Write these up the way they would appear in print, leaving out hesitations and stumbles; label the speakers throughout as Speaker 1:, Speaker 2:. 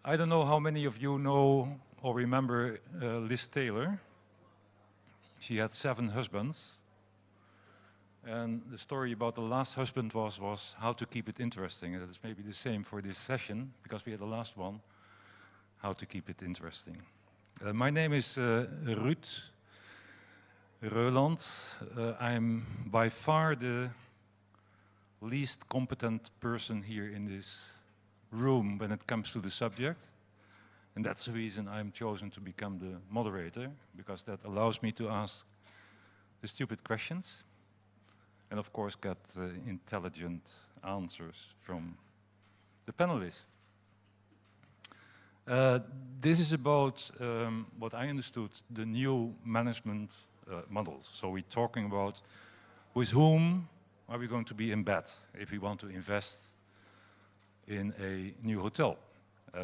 Speaker 1: I don't know how many of you know or remember Liz Taylor. She had 7 husbands. And the story about the last husband was how to keep it interesting. And it's maybe the same for this session, because we had the last one, how to keep it interesting. My name is Ruud Reuland. I'm by far the least competent person here in this room when it comes to the subject. And that's the reason I'm chosen to become the moderator, because that allows me to ask the stupid questions and of course get intelligent answers from the panelists. This is about what I understood, the new management models. So we're talking about with whom are we going to be in bed if we want to invest in a new hotel.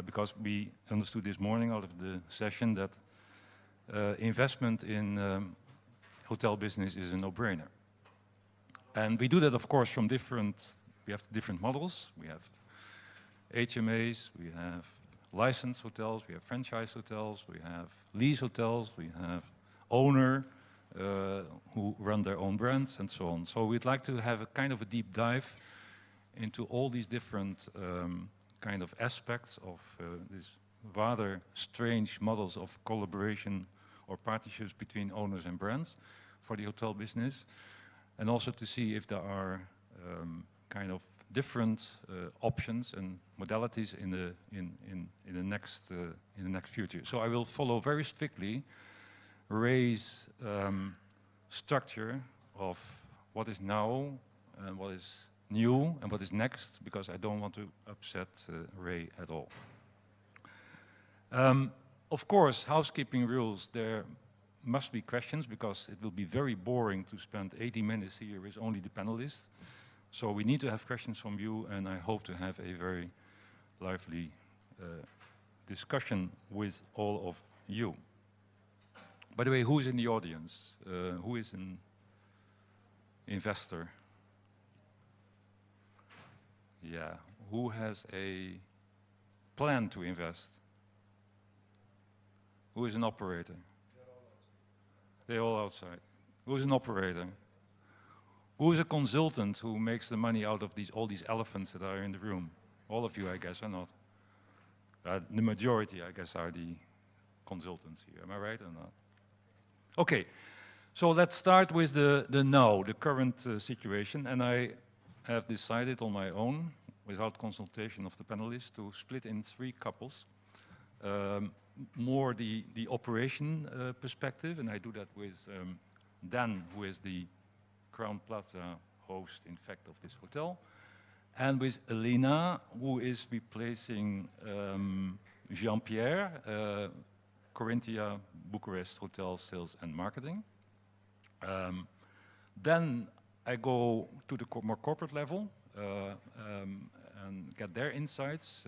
Speaker 1: Because we understood this morning out of the session that investment in hotel business is a no-brainer. And we do that, of course, from we have different models. We have HMAs, we have licensed hotels, we have franchise hotels, we have lease hotels, we have owner who run their own brands and so on. So we'd like to have a kind of a deep dive into all these different kind of aspects of these rather strange models of collaboration or partnerships between owners and brands for the hotel business, and also to see if there are kind of different options and modalities in the next future. So I will follow very strictly Ray's structure of what is now and what is new and what is next, because I don't want to upset Ray at all. Of course, housekeeping rules, there must be questions, because it will be very boring to spend 80 minutes here with only the panelists. So we need to have questions from you, and I hope to have a very lively discussion with all of you. By the way, who's in the audience? Who is an investor? Yeah, who has a plan to invest? Who is an operator? They're all outside. Who is an operator? Who is a consultant who makes the money out of all these elephants that are in the room? All of you, I guess, are not. The majority, I guess, are the consultants here. Am I right or not? Okay, so let's start with the now, the current situation. And I have decided on my own, without consultation of the panelists, to split in 3 couples. More the operation perspective, and I do that with Dan, who is the Crowne Plaza host, in fact, of this hotel, and with Elena, who is replacing Jean-Pierre, Corinthia Bucharest Hotel Sales and Marketing. Then I go to the more corporate level and get their insights.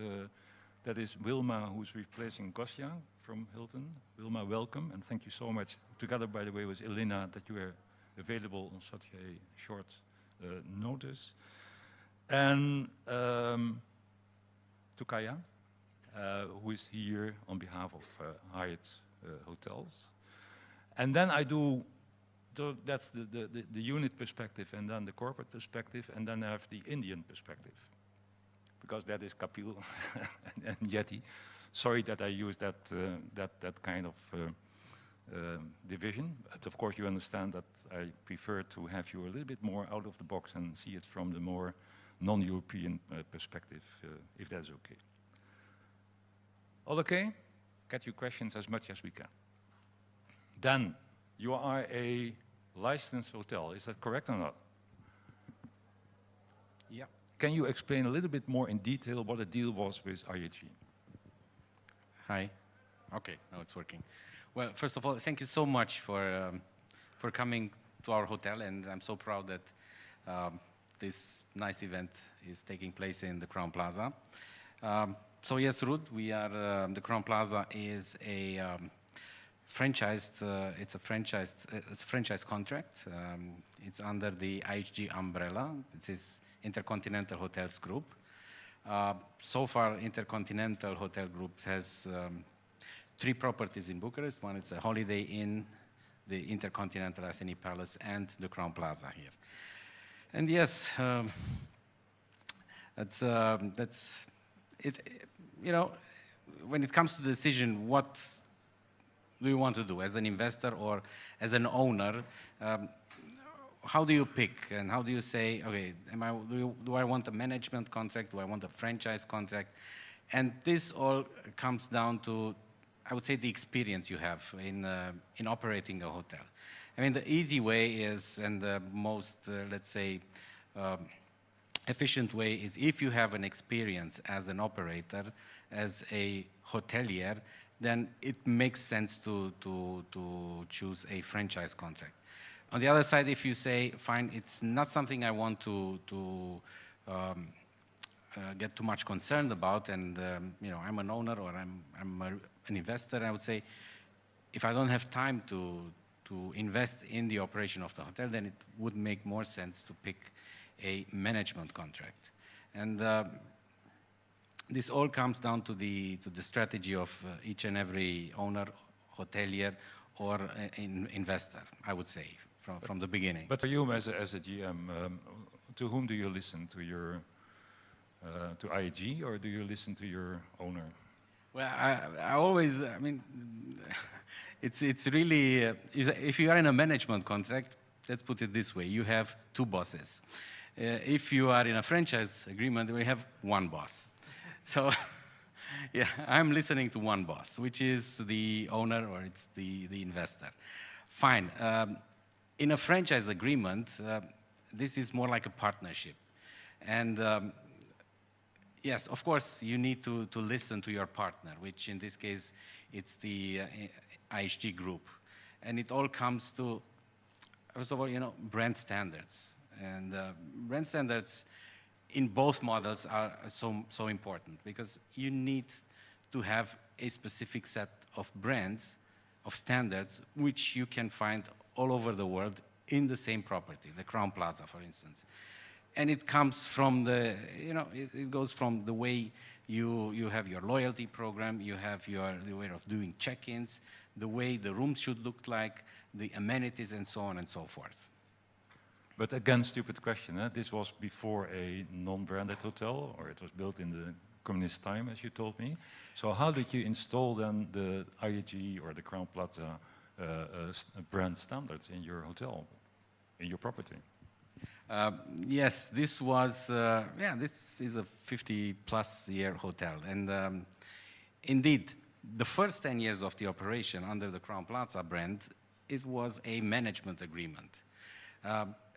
Speaker 1: That is Wilma, who's replacing Gosia from Hilton. Wilma, welcome, and thank you so much, together, by the way, with Elena, that you were available on such a short notice. And to Kaya, who is here on behalf of Hyatt Hotels. And then I do, that's the unit perspective, and then the corporate perspective, and then I have the Indian perspective, because that is Kapil and Yeti. Sorry that I use that kind of division, but of course you understand that I prefer to have you a little bit more out of the box and see it from the more non-European perspective, if that's okay. All okay? Get your questions as much as we can. Dan, you are a licensed hotel, is that correct or not?
Speaker 2: Yeah.
Speaker 1: Can you explain a little bit more in detail what the deal was with IHG?
Speaker 2: Hi. Okay, now it's working. Well, first of all, thank you so much for coming to our hotel, and I'm so proud that this nice event is taking place in the Crowne Plaza. So yes, Ruud, we are the Crowne Plaza is a franchised. It's a franchise contract. It's under the IHG umbrella. It is Intercontinental Hotels Group. So far, Intercontinental Hotel Group has 3 properties in Bucharest. One is a Holiday Inn, the Intercontinental Athene Palace, and the Crown Plaza here. And yes, that's it. You know, when it comes to the decision, what do you want to do as an investor or as an owner? How do you pick and how do you say, okay, do I want a management contract? Do I want a franchise contract? And this all comes down to, I would say, the experience you have in operating a hotel. I mean, the easy way is, and the most, let's say, efficient way is if you have an experience as an operator, as a hotelier, then it makes sense to choose a franchise contract. On the other side, if you say, fine, it's not something I want to get too much concerned about, and you know, I'm an owner or I'm an investor, I would say, if I don't have time to invest in the operation of the hotel, then it would make more sense to pick a management contract. And this all comes down to the strategy of each and every owner, hotelier, or investor, I would say, from the beginning.
Speaker 1: But for you as a GM, to whom do you listen? To your to IAG, or do you listen to your owner?
Speaker 2: Well, I always, I mean, it's really, if you are in a management contract, let's put it this way, you have 2 bosses. If you are in a franchise agreement, we have 1 boss. So, yeah, I'm listening to 1 boss, which is the owner or it's the investor. Fine. In a franchise agreement, this is more like a partnership. And yes, of course, you need to listen to your partner, which in this case, it's the IHG Group. And it all comes to, first of all, you know, brand standards. And brand standards in both models are so important because you need to have a specific set of brands, of standards, which you can find all over the world in the same property, the Crown Plaza, for instance. And it comes from the, you know, it goes from the way you have your loyalty program, you have the way of doing check-ins, the way the rooms should look like, the amenities, and so on and so forth.
Speaker 1: But again, stupid question. This was before a non-branded hotel, or it was built in the communist time, as you told me. So how did you install then the IAG or the Crown Plaza brand standards in your hotel, in your property?
Speaker 2: Yes, this was, this is a 50-plus year hotel. And indeed, the first 10 years of the operation under the Crown Plaza brand, it was a management agreement.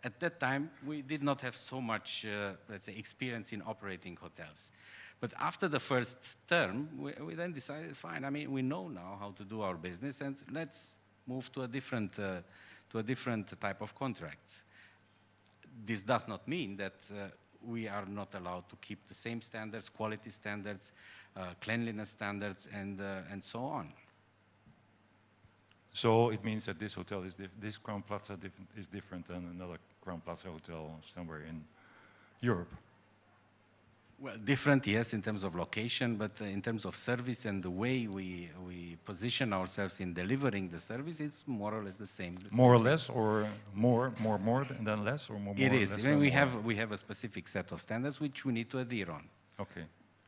Speaker 2: At that time, we did not have so much, let's say, experience in operating hotels. But after the first term, we then decided, fine, I mean, we know now how to do our business, and let's move to a different type of contract. This does not mean that we are not allowed to keep the same standards, quality standards, cleanliness standards, and so on.
Speaker 1: So it means that this hotel is this Crown Plaza is different than another Crown Plaza hotel somewhere in Europe.
Speaker 2: Well, different, yes, in terms of location, but in terms of service and the way we position ourselves in delivering the service, it's more or less the same.
Speaker 1: More or less, or more than less, or more?
Speaker 2: It is.
Speaker 1: Less
Speaker 2: I mean,
Speaker 1: than
Speaker 2: we have a specific set of standards which we need to adhere on.
Speaker 1: Okay,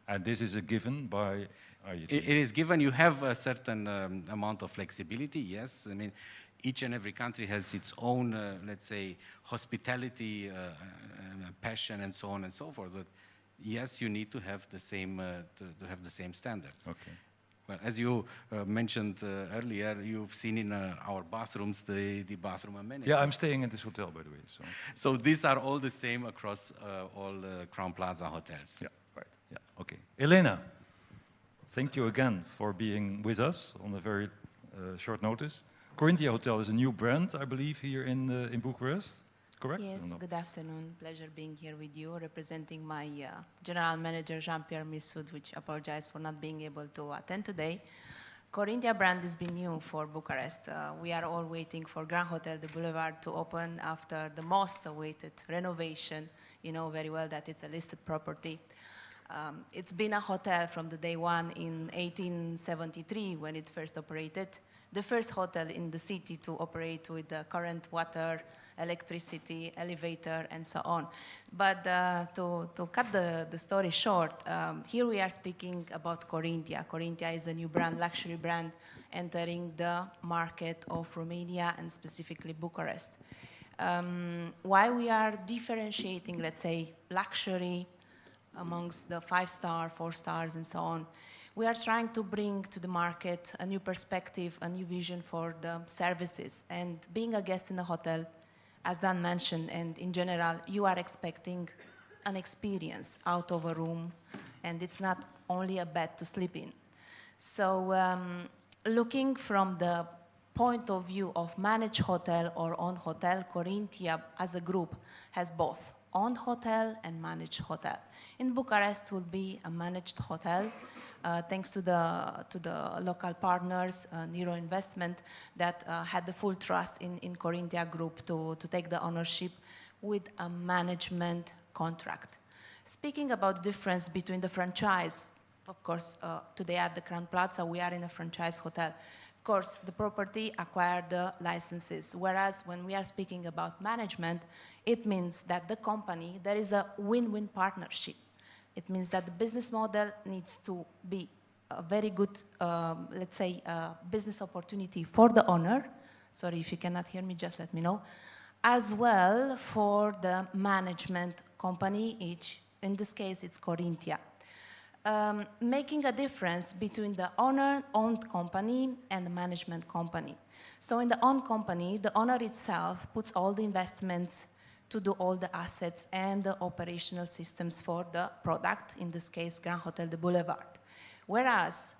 Speaker 1: and this is a given by IAG?
Speaker 2: It is given. You have a certain amount of flexibility. Yes, I mean, each and every country has its own, let's say, hospitality, passion, and so on and so forth. But yes, you need to have the same standards.
Speaker 1: Okay.
Speaker 2: Well, as you mentioned earlier, you've seen in our bathrooms the bathroom amenities.
Speaker 1: Yeah, I'm staying in this hotel, by the way.
Speaker 2: So these are all the same across all Crown Plaza hotels.
Speaker 1: Yeah, right. Yeah. Okay. Elena, thank you again for being with us on a very short notice. Corinthia Hotel is a new brand, I believe, here in Bucharest. Correct?
Speaker 3: Yes, good afternoon. Pleasure being here with you, representing my general manager, Jean-Pierre Missoud, which apologized for not being able to attend today. Corinthia brand has been new for Bucharest. We are all waiting for Grand Hotel de Boulevard to open after the most awaited renovation. You know very well that it's a listed property. It's been a hotel from the day one in 1873 when it first operated. The first hotel in the city to operate with the current water, electricity, elevator, and so on. But to cut the story short, here we are speaking about Corinthia. Corinthia is a new brand, luxury brand, entering the market of Romania and specifically Bucharest. Why we are differentiating, let's say, luxury amongst the 5-star, 4 stars, and so on. We are trying to bring to the market a new perspective, a new vision for the services. And being a guest in a hotel, as Dan mentioned, and in general, you are expecting an experience out of a room, and it's not only a bed to sleep in. So looking from the point of view of managed hotel or owned hotel, Corinthia as a group has both owned hotel and managed hotel. In Bucharest will be a managed hotel, thanks to the local partners, Nero Investment, that had the full trust in Corinthia Group to take the ownership with a management contract. Speaking about the difference between the franchise, of course, today at the Crowne Plaza, we are in a franchise hotel. Of course, the property acquired the licenses, whereas when we are speaking about management, it means that the company, there is a win-win partnership. It means that the business model needs to be a very good, let's say, business opportunity for the owner. Sorry, if you cannot hear me, just let me know. As well for the management company, in this case, it's Corinthia. Making a difference between the owner-owned company and the management company. So in the owned company, the owner itself puts all the investments to do all the assets and the operational systems for the product, in this case, Grand Hotel de Boulevard. Whereas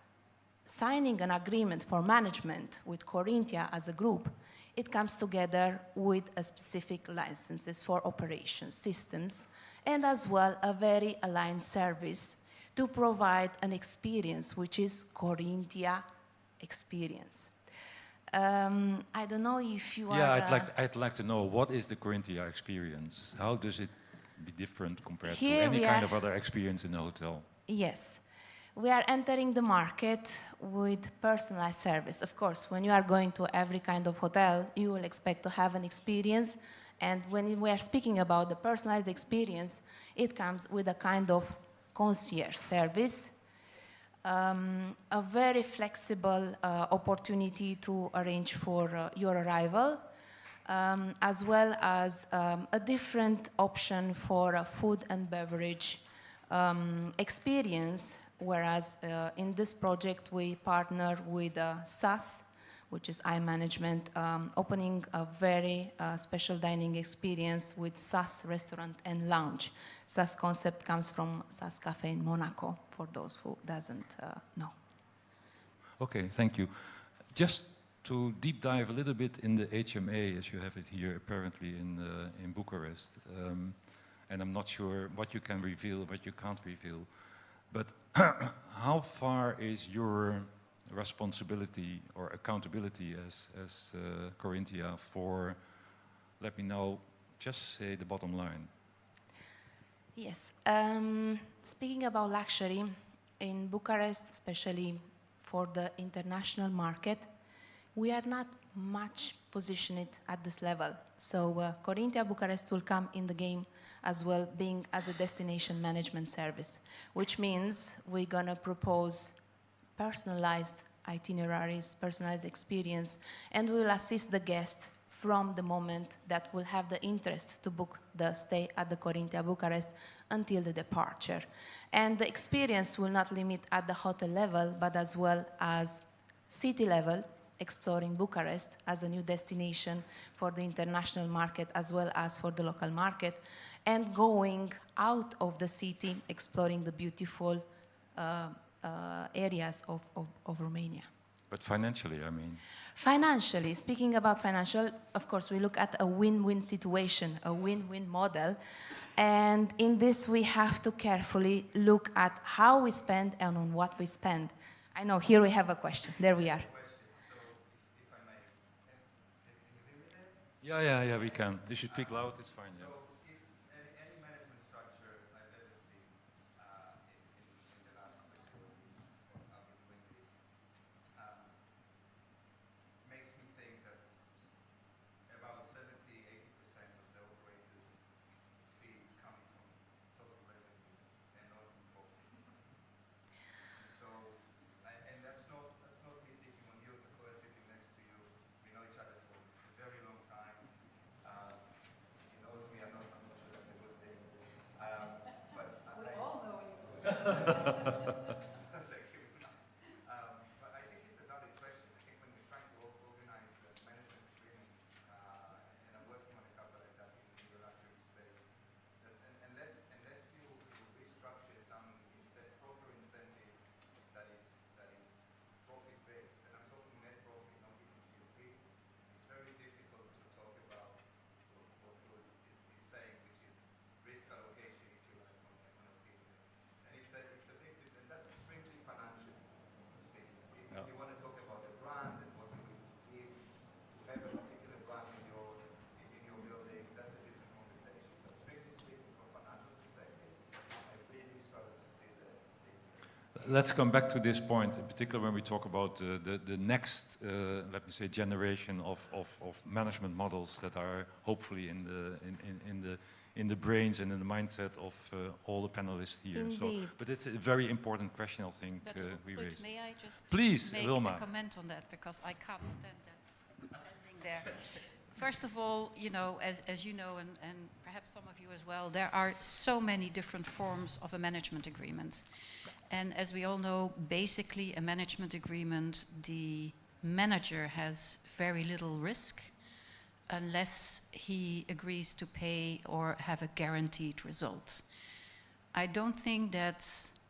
Speaker 3: signing an agreement for management with Corinthia as a group, it comes together with a specific licenses for operations, systems, and as well a very aligned service to provide an experience which is Corinthia experience. I don't know if you are...
Speaker 1: Yeah, I'd like to know, what is the Corinthia experience? How does it be different compared to any kind of other experience in a hotel?
Speaker 3: Yes. We are entering the market with personalized service. Of course, when you are going to every kind of hotel, you will expect to have an experience. And when we are speaking about the personalized experience, it comes with a kind of concierge service, a very flexible opportunity to arrange for your arrival, as well as a different option for a food and beverage experience, whereas in this project we partner with SAS, which is iManagement, opening a very special dining experience with SAS Restaurant and Lounge. SAS concept comes from SAS Cafe in Monaco, for those who doesn't know.
Speaker 1: Okay, thank you. Just to deep dive a little bit in the HMA, as you have it here apparently in Bucharest, and I'm not sure what you can reveal, what you can't reveal, but how far is your responsibility or accountability as Corinthia for, let me know, just say the bottom line.
Speaker 3: Yes. Speaking about luxury, in Bucharest, especially for the international market, we are not much positioned at this level. So Corinthia Bucharest will come in the game as well, being as a destination management service, which means we're going to propose personalized itineraries, personalized experience, and we will assist the guest from the moment that will have the interest to book the stay at the Corinthia Bucharest until the departure. And the experience will not limit at the hotel level, but as well as city level, exploring Bucharest as a new destination for the international market as well as for the local market, and going out of the city, exploring the beautiful areas of Romania.
Speaker 1: But financially, I mean?
Speaker 3: Financially, speaking about financial, of course, we look at a win-win situation, a win-win model. And in this, we have to carefully look at how we spend and on what we spend. I know, here we have a question. There we are.
Speaker 1: Yeah, we can. You should speak loud, it's fine. Yeah.
Speaker 4: So if any management structure I've ever seen in Thank you. But I think it's a valid question. I think when we're trying to organize management agreements, and I'm working on a couple like that in the luxury space, that unless you restructure some proper incentive that is profit based, and I'm talking net profit, not even GOP, it's very difficult to talk about what Lou is saying, which is risk allocation, if you like, on a big. And it's a big, and that's strictly financial speaking. If you want to talk about the brand and what you would give to have a particular brand in your building, that's a different conversation. But strictly speaking, from financial perspective, I really struggle to see the.
Speaker 1: Let's come back to this point, in particular when we talk about the next, let me say, generation of management models that are hopefully in the brains and in the mindset of all the panelists here. So,
Speaker 3: Indeed.
Speaker 1: but it's a very important question, I think,
Speaker 5: But
Speaker 1: we
Speaker 5: wait,
Speaker 1: raised.
Speaker 5: may I just
Speaker 1: Please,
Speaker 5: make
Speaker 1: Wilma.
Speaker 5: a comment on that, because I can't stand that standing there. First of all, you know, as you know, and perhaps some of you as well, there are so many different forms of a management agreement. And as we all know, basically a management agreement, the manager has very little risk unless he agrees to pay or have a guaranteed result. I don't think that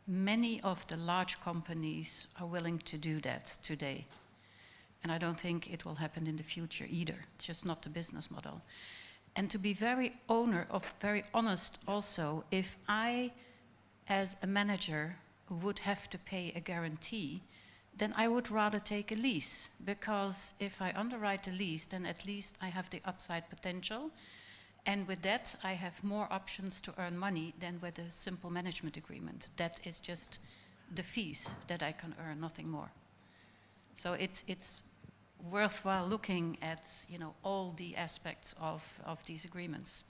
Speaker 5: many of the large companies are willing to do that today. And I don't think it will happen in the future either. It's just not the business model. And to be very honest also, if I, as a manager, would have to pay a guarantee, then I would rather take a lease, because if I underwrite a lease, then at least I have the upside potential, and with that I have more options to earn money than with a simple management agreement. That is just the fees that I can earn, nothing more. So it's worthwhile looking at, you know, all the aspects of these agreements.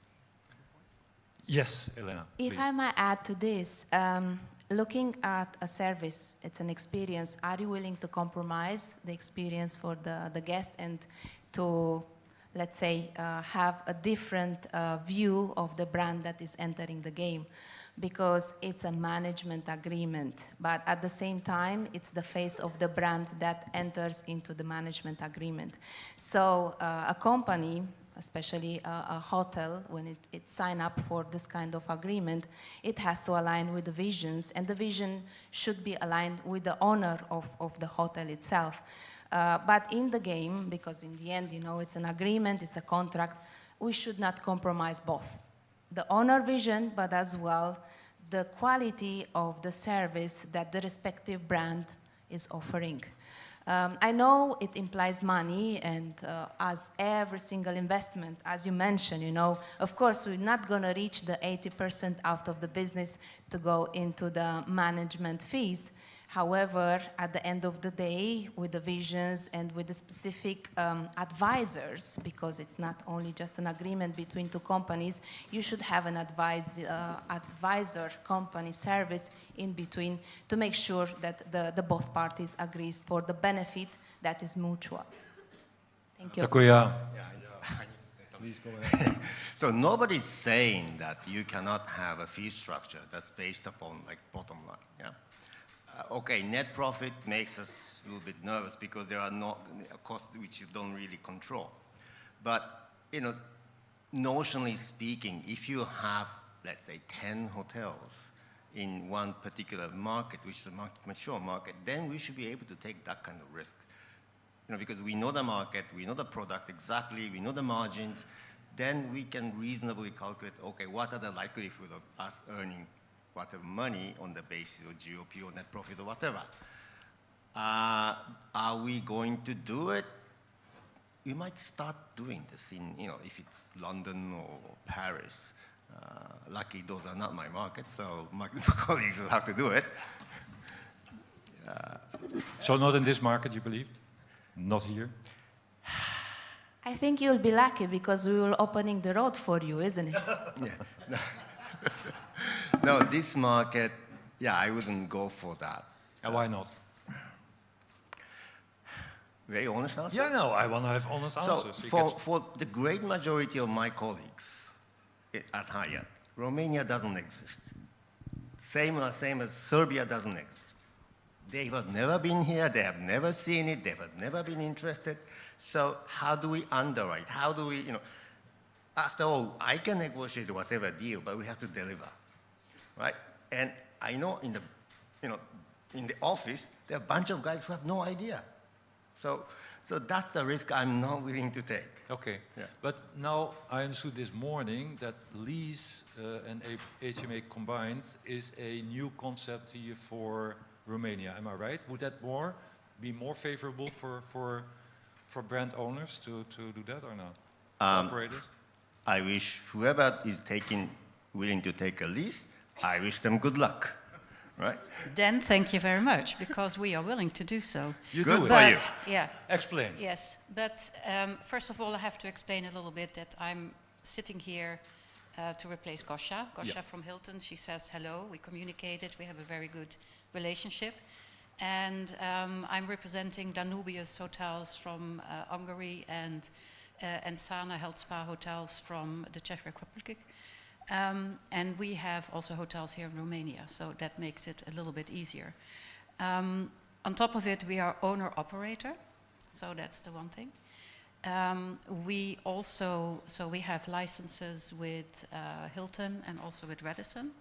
Speaker 1: Yes, Elena,
Speaker 3: If
Speaker 1: please.
Speaker 3: I might add to this, looking at a service, it's an experience. Are you willing to compromise the experience for the guest and to, let's say, have a different view of the brand that is entering the game? Because it's a management agreement, but at the same time, it's the face of the brand that enters into the management agreement. So a company, especially a hotel, when it signs up for this kind of agreement, it has to align with the visions, and the vision should be aligned with the owner of the hotel itself. But in the game, because in the end, you know, it's an agreement, it's a contract, we should not compromise both. The owner vision, but as well the quality of the service that the respective brand is offering. I know it implies money, and as every single investment, as you mentioned, you know, of course, we're not going to reach the 80% out of the business to go into the management fees. However, at the end of the day, with the visions and with the specific advisors, because it's not only just an agreement between two companies, you should have an advisor company service in between to make sure that the both parties agrees for the benefit that is mutual. Thank you.
Speaker 1: Takuya.
Speaker 6: Yeah, I need to say something.
Speaker 1: Please go ahead.
Speaker 6: So nobody's saying that you cannot have a fee structure that's based upon like bottom line. Yeah. Okay, net profit makes us a little bit nervous because there are no costs which you don't really control. But you know, notionally speaking, if you have, let's say, 10 hotels in one particular market, which is a mature market, then we should be able to take that kind of risk. You know, because we know the market, we know the product exactly, we know the margins, then we can reasonably calculate, okay, what are the likelihood of us earning whatever money on the basis of GOP or net profit or whatever. Are we going to do it? We might start doing this in, you know, if it's London or Paris. Lucky those are not my markets, so my colleagues will have to do it.
Speaker 1: So not in this market, you believe? Not here?
Speaker 3: I think you'll be lucky because we will opening the road for you, isn't it?
Speaker 6: Yeah. No, this market, yeah, I wouldn't go for that.
Speaker 1: And why not?
Speaker 6: Very honest answer?
Speaker 1: Yeah, no, I want to have honest
Speaker 6: So
Speaker 1: answers.
Speaker 6: for the great majority of my colleagues at Hyatt, Romania doesn't exist. Same as Serbia doesn't exist. They have never been here, they have never seen it, they have never been interested. So how do we underwrite? How do we, after all, I can negotiate whatever deal, but we have to deliver, right? And I know in the office, there are a bunch of guys who have no idea. So that's a risk I'm not willing to take.
Speaker 1: Okay.
Speaker 6: Yeah.
Speaker 1: But now I understood this morning that lease and HMA combined is a new concept here for Romania. Am I right? Would that be more favorable for brand owners to do that or not? Operators?
Speaker 6: I wish whoever is willing to take a lease, I wish them good luck, right?
Speaker 5: Then thank you very much, because we are willing to do so.
Speaker 1: You
Speaker 6: Good
Speaker 1: do it.
Speaker 6: for you.
Speaker 5: Yeah.
Speaker 1: Explain.
Speaker 5: Yes, but first of all, I have to explain a little bit that I'm sitting here to replace Gosha. Gosha from Hilton, she says hello, we communicated, we have a very good relationship. And I'm representing Danubius Hotels from Hungary and Sana Health Spa Hotels from the Czech Republic. And we have also hotels here in Romania, so that makes it a little bit easier. On top of it, we are owner-operator, so that's the one thing. We have licenses with Hilton and also with Radisson.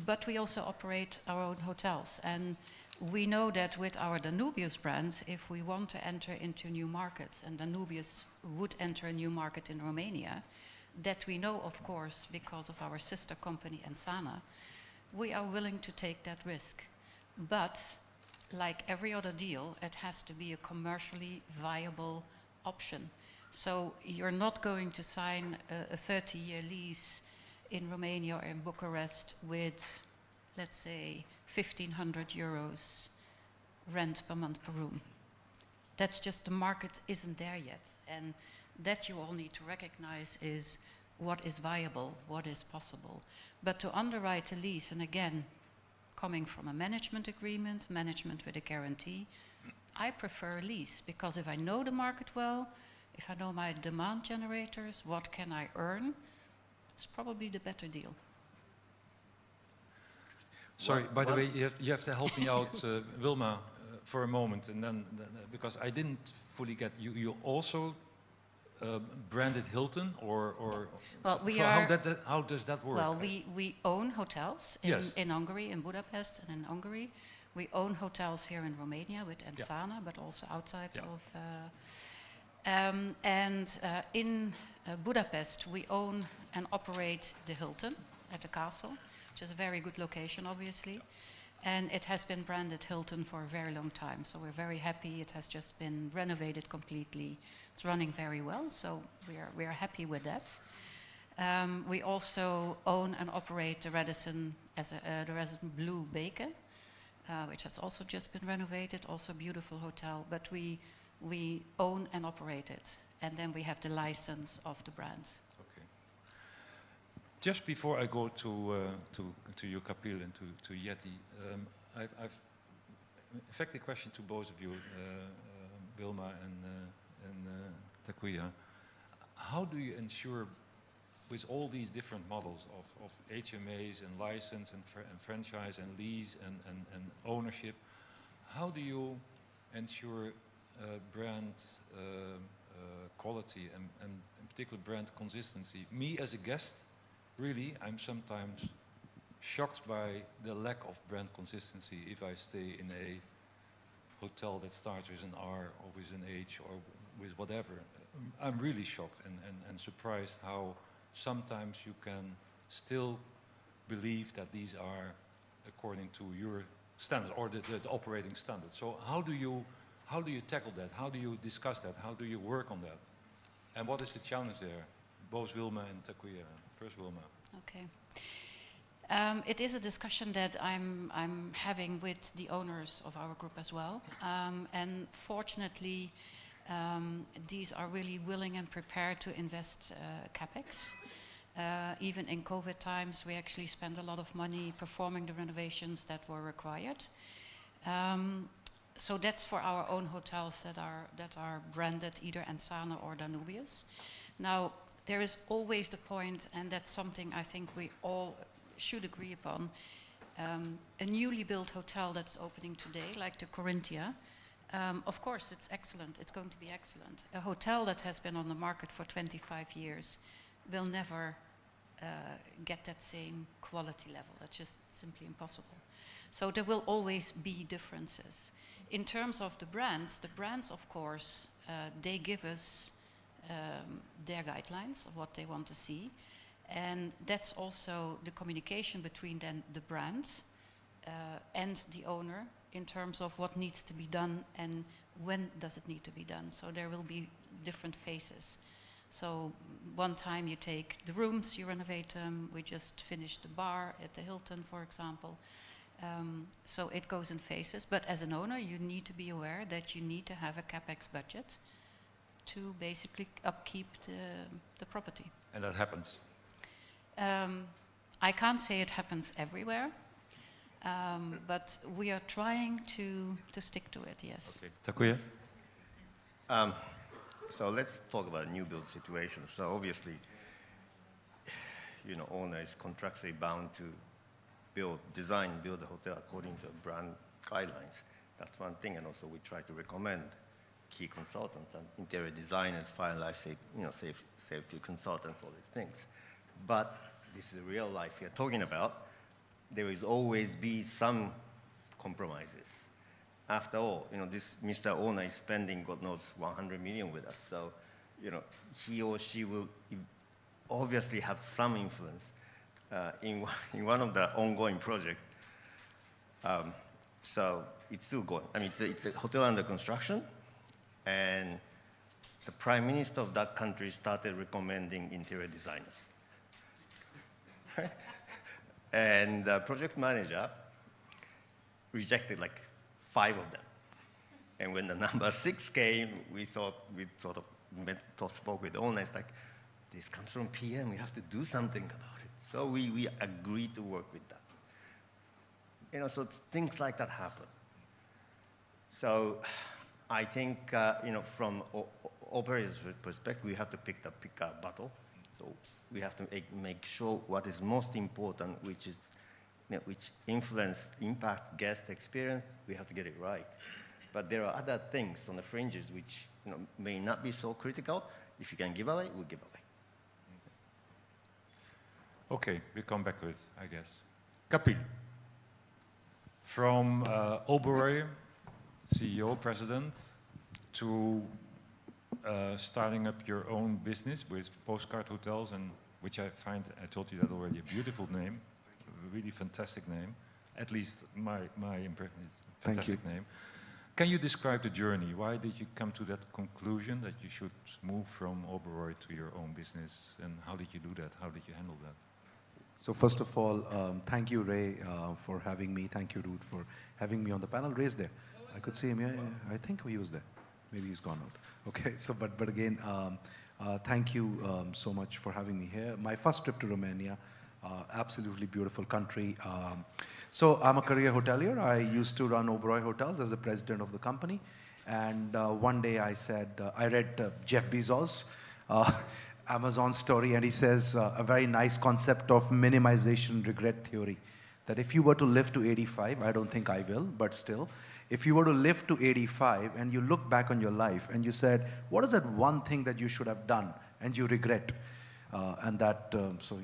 Speaker 5: But we also operate our own hotels. And we know that with our Danubius brand, if we want to enter into new markets, and Danubius would enter a new market in Romania, that we know, of course, because of our sister company, Ensana, we are willing to take that risk. But like every other deal, it has to be a commercially viable option. So you're not going to sign a 30-year lease in Romania or in Bucharest with, let's say, 1,500 euros rent per month per room. That's just, the market isn't there yet. And that you all need to recognize is what is viable, what is possible. But to underwrite a lease, and again, coming from a management agreement, management with a guarantee, I prefer a lease, because if I know the market well, if I know my demand generators, what can I earn, it's probably the better deal.
Speaker 1: Sorry, by the way, you have to help me out, Wilma, for a moment, and then because I didn't fully get you. You also branded Hilton, or
Speaker 5: well, we
Speaker 1: so
Speaker 5: are.
Speaker 1: How does that work?
Speaker 5: Well, we own hotels
Speaker 1: Yes.
Speaker 5: in Hungary, in Budapest, and in Hungary. We own hotels here in Romania with Ensana, but also outside of. In Budapest, we own and operate the Hilton at the castle, which is a very good location, obviously. And it has been branded Hilton for a very long time, so we're very happy. It has just been renovated completely. It's running very well, so we are happy with that. We also own and operate the Radisson the Radisson Blu Beke, which has also just been renovated, also a beautiful hotel. But we own and operate it, and then we have the license of the brand.
Speaker 1: Okay. Just before I go to you, Kapil, and to Yeti, I've in fact a question to both of you, Wilma and Takuya. How do you ensure, with all these different models of HMAs and license and franchise and lease and ownership, how do you ensure brand quality and in particular brand consistency? Me as a guest, really, I'm sometimes shocked by the lack of brand consistency if I stay in a hotel that starts with an R or with an H or with whatever. I'm really shocked and surprised how sometimes you can still believe that these are according to your standards or the operating standards. So how do you tackle that? How do you discuss that? How do you work on that? And what is the challenge there? Both Wilma and Takuya. First Wilma.
Speaker 5: Okay. It is a discussion that I'm having with the owners of our group as well. And fortunately, these are really willing and prepared to invest CapEx. Even in COVID times, we actually spent a lot of money performing the renovations that were required. So that's for our own hotels that are branded either Ensana or Danubius. Now, there is always the point, and that's something I think we all should agree upon. A newly built hotel that's opening today, like the Corinthia, of course it's excellent, it's going to be excellent. A hotel that has been on the market for 25 years will never get that same quality level. That's just simply impossible. So there will always be differences. In terms of the brands, of course, they give us their guidelines of what they want to see. And that's also the communication between then the brand and the owner in terms of what needs to be done and when does it need to be done. So there will be different phases. So one time you take the rooms, you renovate them. We just finished the bar at the Hilton, for example. So it goes in phases. But as an owner, you need to be aware that you need to have a CapEx budget to basically upkeep the property.
Speaker 1: And that happens.
Speaker 5: I can't say it happens everywhere, but we are trying to stick to it, yes.
Speaker 1: Okay. Takuya?
Speaker 6: So let's talk about new build situation. So obviously, owner is contractually bound to build a hotel according to brand guidelines. That's one thing, and also we try to recommend key consultants and interior designers, fire and life safety consultants, all these things. But this is real life we are talking about. There will always be some compromises. After all, this Mr. Owner is spending, God knows, 100 million with us. So, he or she will obviously have some influence in one of the ongoing projects. So it's still going. I mean, it's a hotel under construction, and the prime minister of that country started recommending interior designers. And the project manager rejected like 5 of them. And when the number 6 came, we sort of spoke with the owner. It's like, this comes from PM, we have to do something about it. So we agreed to work with that. So things like that happen. So I think, from operator's perspective, we have to pick a battle. So we have to make sure what is most important, which is, which impacts guest experience. We have to get it right. But there are other things on the fringes which may not be so critical. If you can give away, we'll give away.
Speaker 1: Okay, we come back to it, I guess. Kapil, from Oberoi, CEO, president, to starting up your own business with Postcard Hotels, and which I told you that already, a beautiful name, a really fantastic name. At least my impression is a fantastic name. Can you describe the journey? Why did you come to that conclusion that you should move from Oberoi to your own business, and how did you do that? How did you handle that?
Speaker 7: So first of all, thank you, Ray, for having me. Thank you, Ruud, for having me on the panel. Ray's there. I could see him. Yeah, I think he was there. Maybe he's gone out. Okay. So, but again, thank you so much for having me here. My first trip to Romania, absolutely beautiful country. So I'm a career hotelier. I used to run Oberoi Hotels as the president of the company. And one day I said, I read Jeff Bezos' Amazon story, and he says a very nice concept of minimization regret theory. That if you were to live to 85, I don't think I will, but still, if you were to live to 85 and you look back on your life and you said, what is that one thing that you should have done and you regret? And that,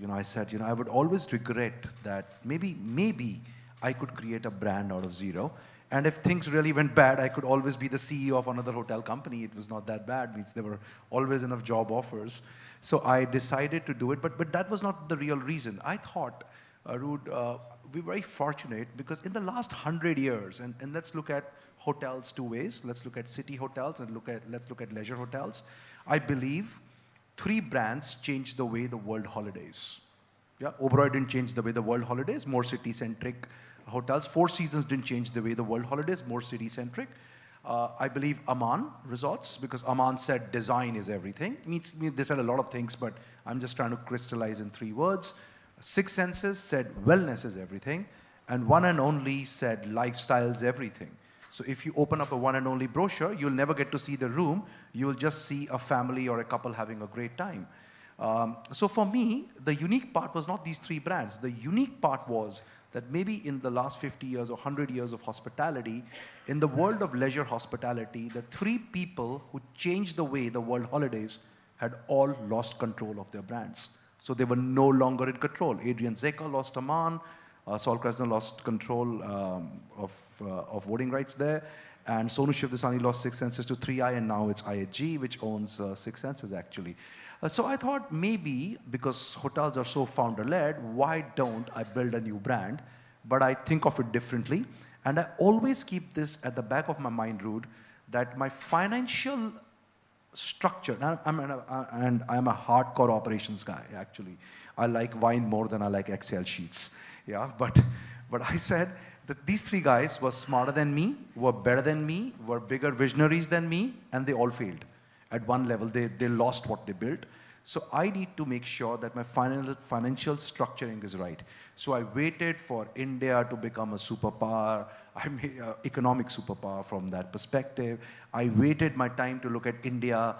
Speaker 7: I said, I would always regret that maybe I could create a brand out of zero. And if things really went bad, I could always be the CEO of another hotel company. It was not that bad. There were always enough job offers. So I decided to do it, but that was not the real reason. I thought, Ruud, we're very fortunate because in the last 100 years, and let's look at hotels 2 ways. Let's look at city hotels and let's look at leisure hotels. I believe 3 brands changed the way the world holidays. Yeah, Oberoi didn't change the way the world holidays, more city-centric hotels. Four Seasons didn't change the way the world holidays, more city-centric. I believe Aman Resorts, because Aman said design is everything. They said a lot of things, but I'm just trying to crystallize in 3 words. Six Senses said wellness is everything, and One and Only said lifestyle is everything. So if you open up a One and Only brochure, you'll never get to see the room. You'll just see a family or a couple having a great time. So for me, the unique part was not these three brands. The unique part was that maybe in the last 50 years or 100 years of hospitality, in the world of leisure hospitality, the three people who changed the way the world holidays had all lost control of their brands. So they were no longer in control. Adrian Zeka lost Aman, Saul Krasner lost control of voting rights there, and Sonu Shivdasani lost Six Senses to 3i, and now it's IHG, which owns Six Senses actually. So I thought maybe, because hotels are so founder-led, why don't I build a new brand? But I think of it differently. And I always keep this at the back of my mind, Rude, that my financial structure, and I'm a hardcore operations guy, actually. I like wine more than I like Excel sheets. Yeah, but I said that these three guys were smarter than me, were better than me, were bigger visionaries than me, and they all failed. At one level, they lost what they built. So I need to make sure that my financial structuring is right. So I waited for India to become a superpower. I made an economic superpower from that perspective. I waited my time to look at India,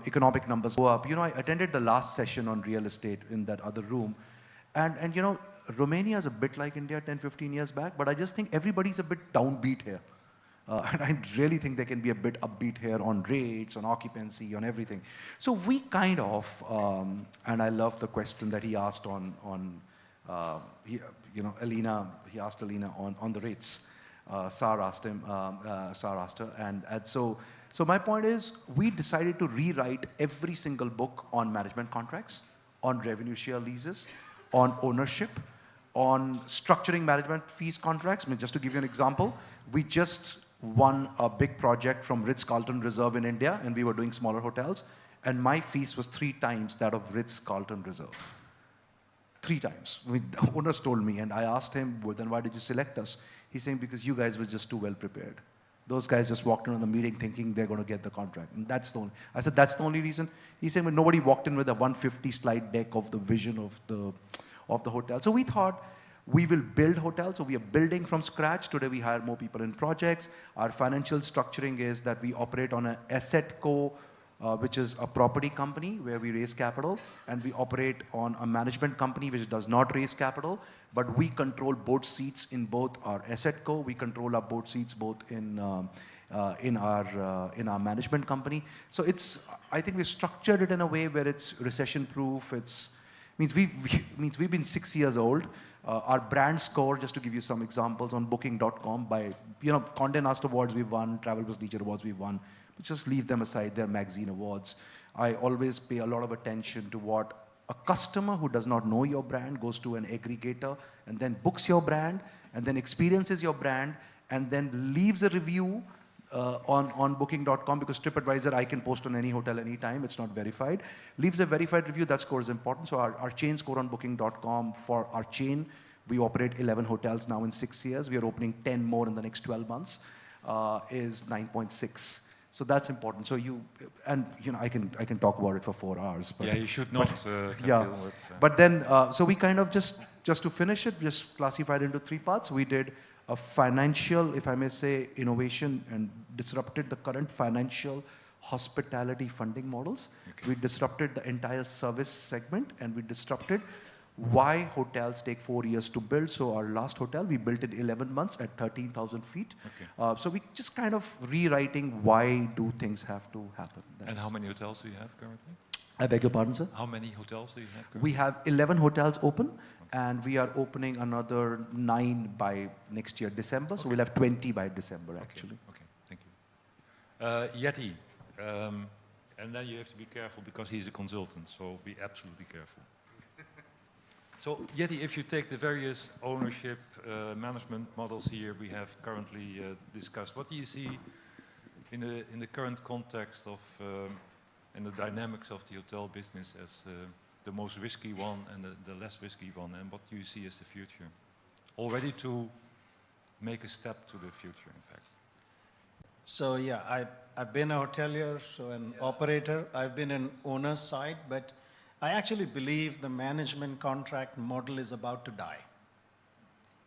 Speaker 7: economic numbers go up. I attended the last session on real estate in that other room. And Romania is a bit like India 10, 15 years back, but I just think everybody's a bit downbeat here. And I really think they can be a bit upbeat here on rates, on occupancy, on everything. So we kind of, and I love the question that he asked Alina, he asked Alina on the rates. Sar asked her, and so my point is, we decided to rewrite every single book on management contracts, on revenue share leases, on ownership, on structuring management fees contracts. I mean, just to give you an example, we just won a big project from Ritz-Carlton Reserve in India, and we were doing smaller hotels, and my fees was 3 times that of Ritz-Carlton Reserve. 3 times. The owners told me, and I asked him, well, then why did you select us? He's saying, because you guys were just too well prepared. Those guys just walked in on the meeting thinking they're going to get the contract. And that's the only, I said, that's the only reason? He said, well, nobody walked in with a 150 slide deck of the vision of the hotel. So we thought, we will build hotels, so we are building from scratch. Today we hire more people in projects. Our financial structuring is that we operate on an asset co, which is a property company where we raise capital, and we operate on a management company which does not raise capital, but we control board seats in both our asset co, we control our board seats both in our management company. So I think we've structured it in a way where it's recession-proof. Means we've been 6 years old. Our brand score, just to give you some examples, on Booking.com by, Condé Nast Awards we've won, Travel Plus Leisure Awards we've won. But just leave them aside, they're magazine awards. I always pay a lot of attention to what a customer who does not know your brand goes to an aggregator and then books your brand and then experiences your brand and then leaves a review on Booking.com, because TripAdvisor I can post on any hotel anytime, it's not verified. Leaves a verified review, that score is important. So our chain score on Booking.com for our chain, we operate 11 hotels now in 6 years. We are opening 10 more in the next 12 months, is 9.6. So that's important. So I can talk about it for 4 hours. But,
Speaker 1: yeah, you should not.
Speaker 7: Yeah, but then, so we kind of just to finish it, just classified into 3 parts. We did a financial, if I may say, innovation and disrupted the current financial hospitality funding models. Okay. We disrupted the entire service segment, and we disrupted why hotels take 4 years to build. So our last hotel, we built in 11 months at 13,000 feet. Okay. So we just kind of rewriting why do things have to happen.
Speaker 1: And how many hotels do you have currently?
Speaker 7: I beg your pardon, sir?
Speaker 1: How many hotels do you have currently?
Speaker 7: We have 11 hotels open, and we are opening another 9 by next year, December. Okay. So we'll have 20 by December, actually.
Speaker 1: Okay, thank you. Yeti, and then you have to be careful because he's a consultant, so be absolutely careful. So Yeti, if you take the various ownership management models here we have currently discussed, what do you see in the current context of and the dynamics of the hotel business as the most risky one and the less risky one, and what do you see as the future? Already to make a step to the future, in fact.
Speaker 8: So yeah, I've been a hotelier, so an operator. I've been an owner's side, but I actually believe the management contract model is about to die.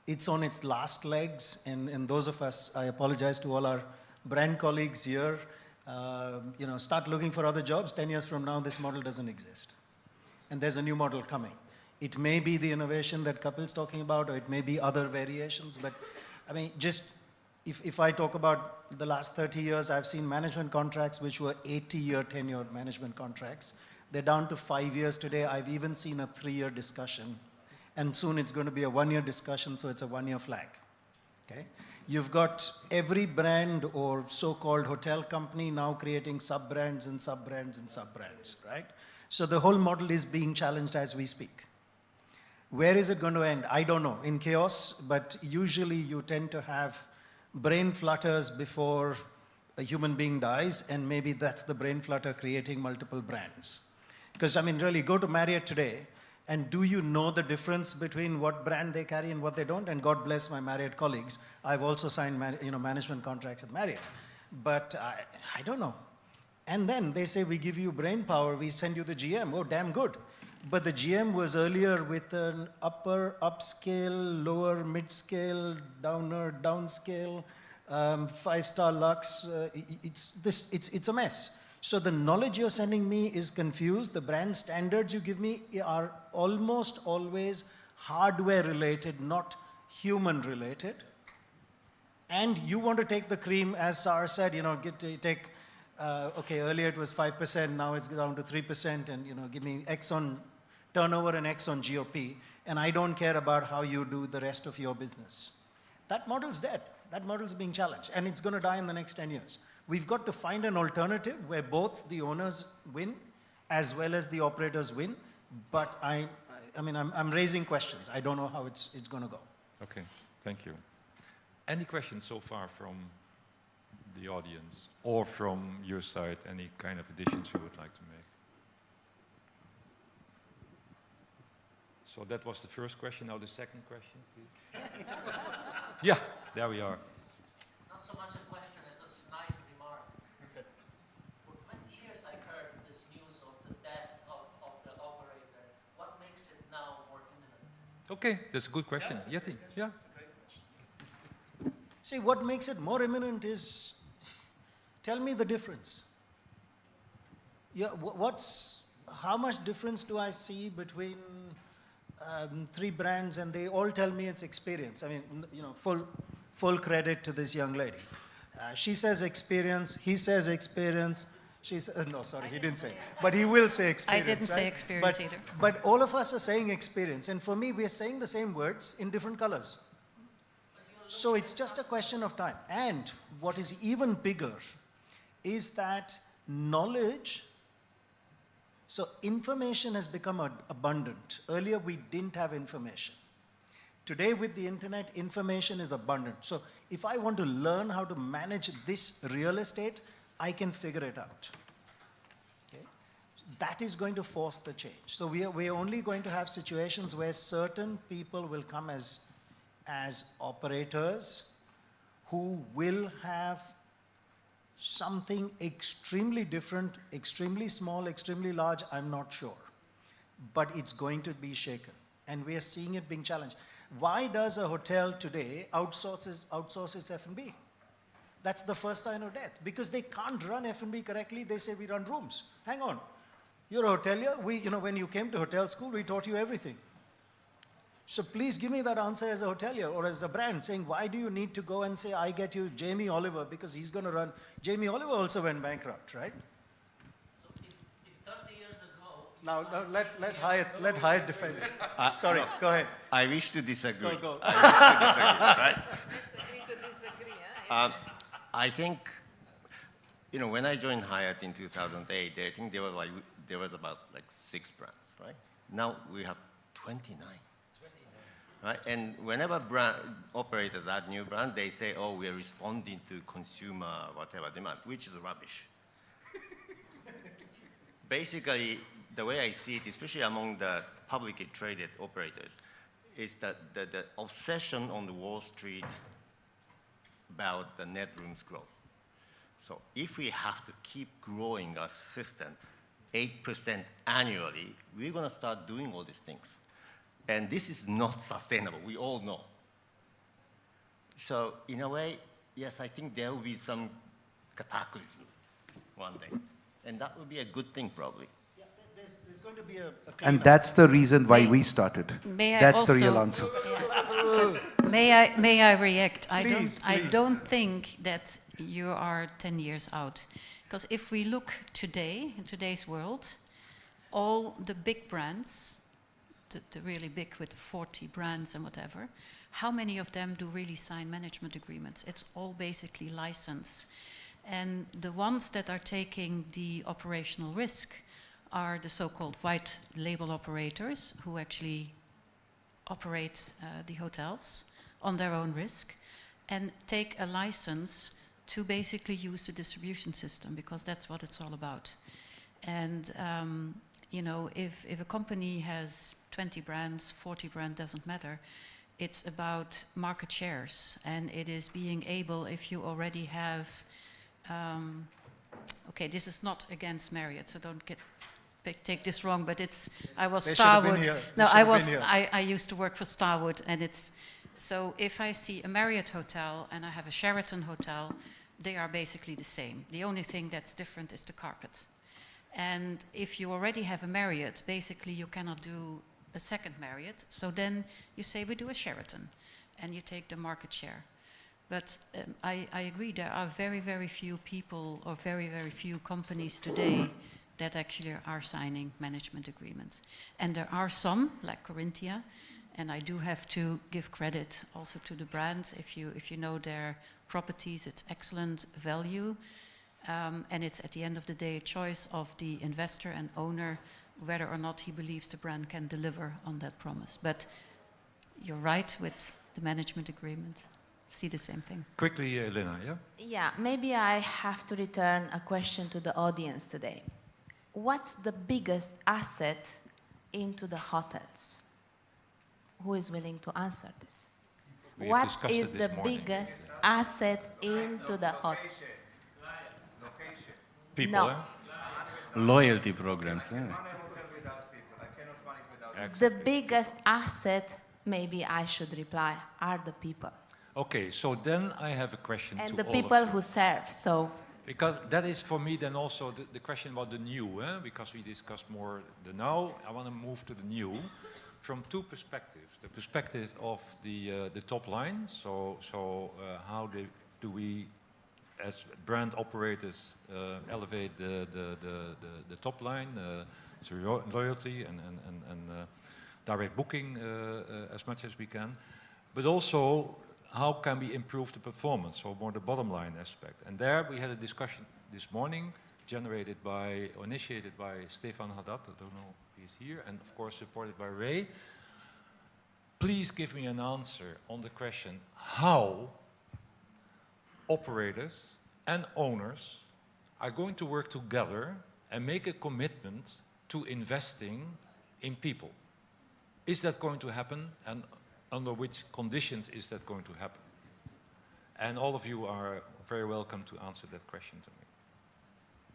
Speaker 8: It's on its last legs, and those of us, I apologize to all our brand colleagues here, start looking for other jobs. 10 years from now, this model doesn't exist. and there's a new model coming. It may be the innovation that Kapil's talking about, or it may be other variations, but I mean, just if I talk about the last 30 years, I've seen management contracts which were 80-year tenured management contracts. They're down to 5 years today. I've even seen a 3-year discussion. And soon it's going to be a 1-year discussion, so it's a 1-year flag. Okay? You've got every brand or so-called hotel company now creating sub-brands and sub-brands and sub-brands, right? So the whole model is being challenged as we speak. Where is it going to end? I don't know. In chaos, but usually you tend to have brain flutters before a human being dies, and maybe that's the brain flutter creating multiple brands. Because, I mean, really, go to Marriott today, and do you know the difference between what brand they carry and what they don't? And God bless my Marriott colleagues. I've also signed management contracts at Marriott. But I don't know. And then they say, we give you brain power, we send you the GM. Oh, damn good. But the GM was earlier with an upper upscale, lower mid-scale, downer downscale, 5-star luxe. It's a mess. So the knowledge you're sending me is confused. The brand standards you give me are almost always hardware related, not human related. And you want to take the cream, as Sar said, okay, earlier it was 5%, now it's down to 3%, and give me X on turnover and X on GOP, and I don't care about how you do the rest of your business. That model's dead. That model's being challenged, and it's going to die in the next 10 years. We've got to find an alternative where both the owners win as well as the operators win, but I'm raising questions. I don't know how it's going to go.
Speaker 1: Okay, thank you. Any questions so far from the audience, or from your side, any kind of additions you would like to make? So that was the first question. Now the second question, please. Yeah, there we are.
Speaker 9: Not so much a question as a snide remark. For 20 years I heard this news of the death of the operator. What makes it now more imminent?
Speaker 1: Okay, that's a good question. Yeti, yeah.
Speaker 8: That's a great question. See, what makes it more imminent is, tell me the difference. Yeah, how much difference do I see between 3 brands, and they all tell me it's experience. I mean, full credit to this young lady. She says experience, he says experience, no, sorry, he didn't say, but he will say experience.
Speaker 5: I didn't say experience either.
Speaker 8: But all of us are saying experience, and for me, we are saying the same words in different colors. So it's just a question of time. And what is even bigger is that knowledge. So information has become abundant. Earlier, we didn't have information. Today, with the internet, information is abundant. So if I want to learn how to manage this real estate, I can figure it out. Okay? That is going to force the change. So we are only going to have situations where certain people will come as operators who will have something extremely different, extremely small, extremely large, I'm not sure. But it's going to be shaken. And we are seeing it being challenged. Why does a hotel today outsource its F&B? That's the first sign of death. Because they can't run F&B correctly. They say we run rooms. Hang on. You're a hotelier. When you came to hotel school, we taught you everything. So please give me that answer as a hotelier or as a brand, saying, why do you need to go and say, I get you Jamie Oliver, because he's going to run. Jamie Oliver also went bankrupt, right?
Speaker 9: So if 30 years ago...
Speaker 8: Now let Hyatt defend it. Sorry,
Speaker 6: no,
Speaker 8: go ahead.
Speaker 6: I wish to disagree.
Speaker 8: Go.
Speaker 6: I wish to disagree, right?
Speaker 3: Disagree to disagree, huh?
Speaker 6: I think, when I joined Hyatt in 2008, I think there was about 6 brands, right? Now we have 29. Right? And whenever operators add new brands, they say, oh, we are responding to consumer whatever demand, which is rubbish. Basically, the way I see it, especially among the publicly traded operators, is that the obsession on the Wall Street about the net rooms growth. So if we have to keep growing our system 8% annually, we're going to start doing all these things. And this is not sustainable, we all know. So in a way, yes, I think there will be some cataclysm one day. And that will be a good thing, probably.
Speaker 8: Yeah, There's going to be a
Speaker 7: And
Speaker 8: cleanup.
Speaker 7: that's the reason why
Speaker 5: May-
Speaker 7: we started.
Speaker 5: May I
Speaker 7: That's the
Speaker 5: also-
Speaker 7: real answer.
Speaker 5: May I react?
Speaker 8: Please,
Speaker 5: I
Speaker 8: please.
Speaker 5: don't think that you are 10 years out. Because if we look today, in today's world, all the big brands, the really big with 40 brands and whatever, how many of them do really sign management agreements? It's all basically license. And the ones that are taking the operational risk are the so-called white label operators who actually operate the hotels on their own risk and take a license to basically use the distribution system, because that's what it's all about. And you know, if a company has 20 brands, 40 brands, doesn't matter. It's about market shares, and it is being able, if you already have, okay, this is not against Marriott, so don't take this wrong, but it's, I was
Speaker 8: They should have been
Speaker 5: Starwood.
Speaker 8: here. They
Speaker 5: No,
Speaker 8: should
Speaker 5: I
Speaker 8: have been
Speaker 5: was,
Speaker 8: here.
Speaker 5: I used to work for Starwood, and it's, so if I see a Marriott hotel and I have a Sheraton hotel, they are basically the same. The only thing that's different is the carpet. And if you already have a Marriott, basically you cannot do a second Marriott. So then you say, we do a Sheraton, and you take the market share. But I agree, there are very, very few people or very, very few companies today that actually are signing management agreements. And there are some, like Corinthia, and I do have to give credit also to the brand. If you know their properties, it's excellent value. And it's at the end of the day a choice of the investor and owner whether or not he believes the brand can deliver on that promise. But you're right with the management agreement. See the same thing.
Speaker 1: Quickly, Elena, yeah?
Speaker 3: Yeah, maybe I have to return a question to the audience today. What's the biggest asset into the hotels? Who is willing to answer this?
Speaker 1: We
Speaker 3: What
Speaker 1: discussed
Speaker 3: is
Speaker 1: it
Speaker 3: the
Speaker 1: this morning.
Speaker 3: biggest asset into the hotel?
Speaker 1: People,
Speaker 3: No.
Speaker 1: eh?
Speaker 2: Loyalty programs. Yeah.
Speaker 4: Run a hotel without people. I cannot run it without
Speaker 3: The biggest asset, maybe I should reply, are the people.
Speaker 1: Okay, so then I have a question
Speaker 3: And
Speaker 1: to
Speaker 3: the
Speaker 1: all
Speaker 3: people
Speaker 1: of you.
Speaker 3: who serve, so
Speaker 1: Because that is for me then also the question about the new, because we discussed more the now. I want to move to the new from two perspectives. The perspective of the top line, so how do we as brand operators elevate the top line, through loyalty and direct booking as much as we can, but also how can we improve the performance, so more the bottom line aspect. And there we had a discussion this morning generated by, or initiated by Stefan Haddad, I don't know if he's here, and of course supported by Ray. Please give me an answer on the question how operators and owners are going to work together and make a commitment to investing in people. Is that going to happen, and under which conditions is that going to happen? And all of you are very welcome to answer that question to me.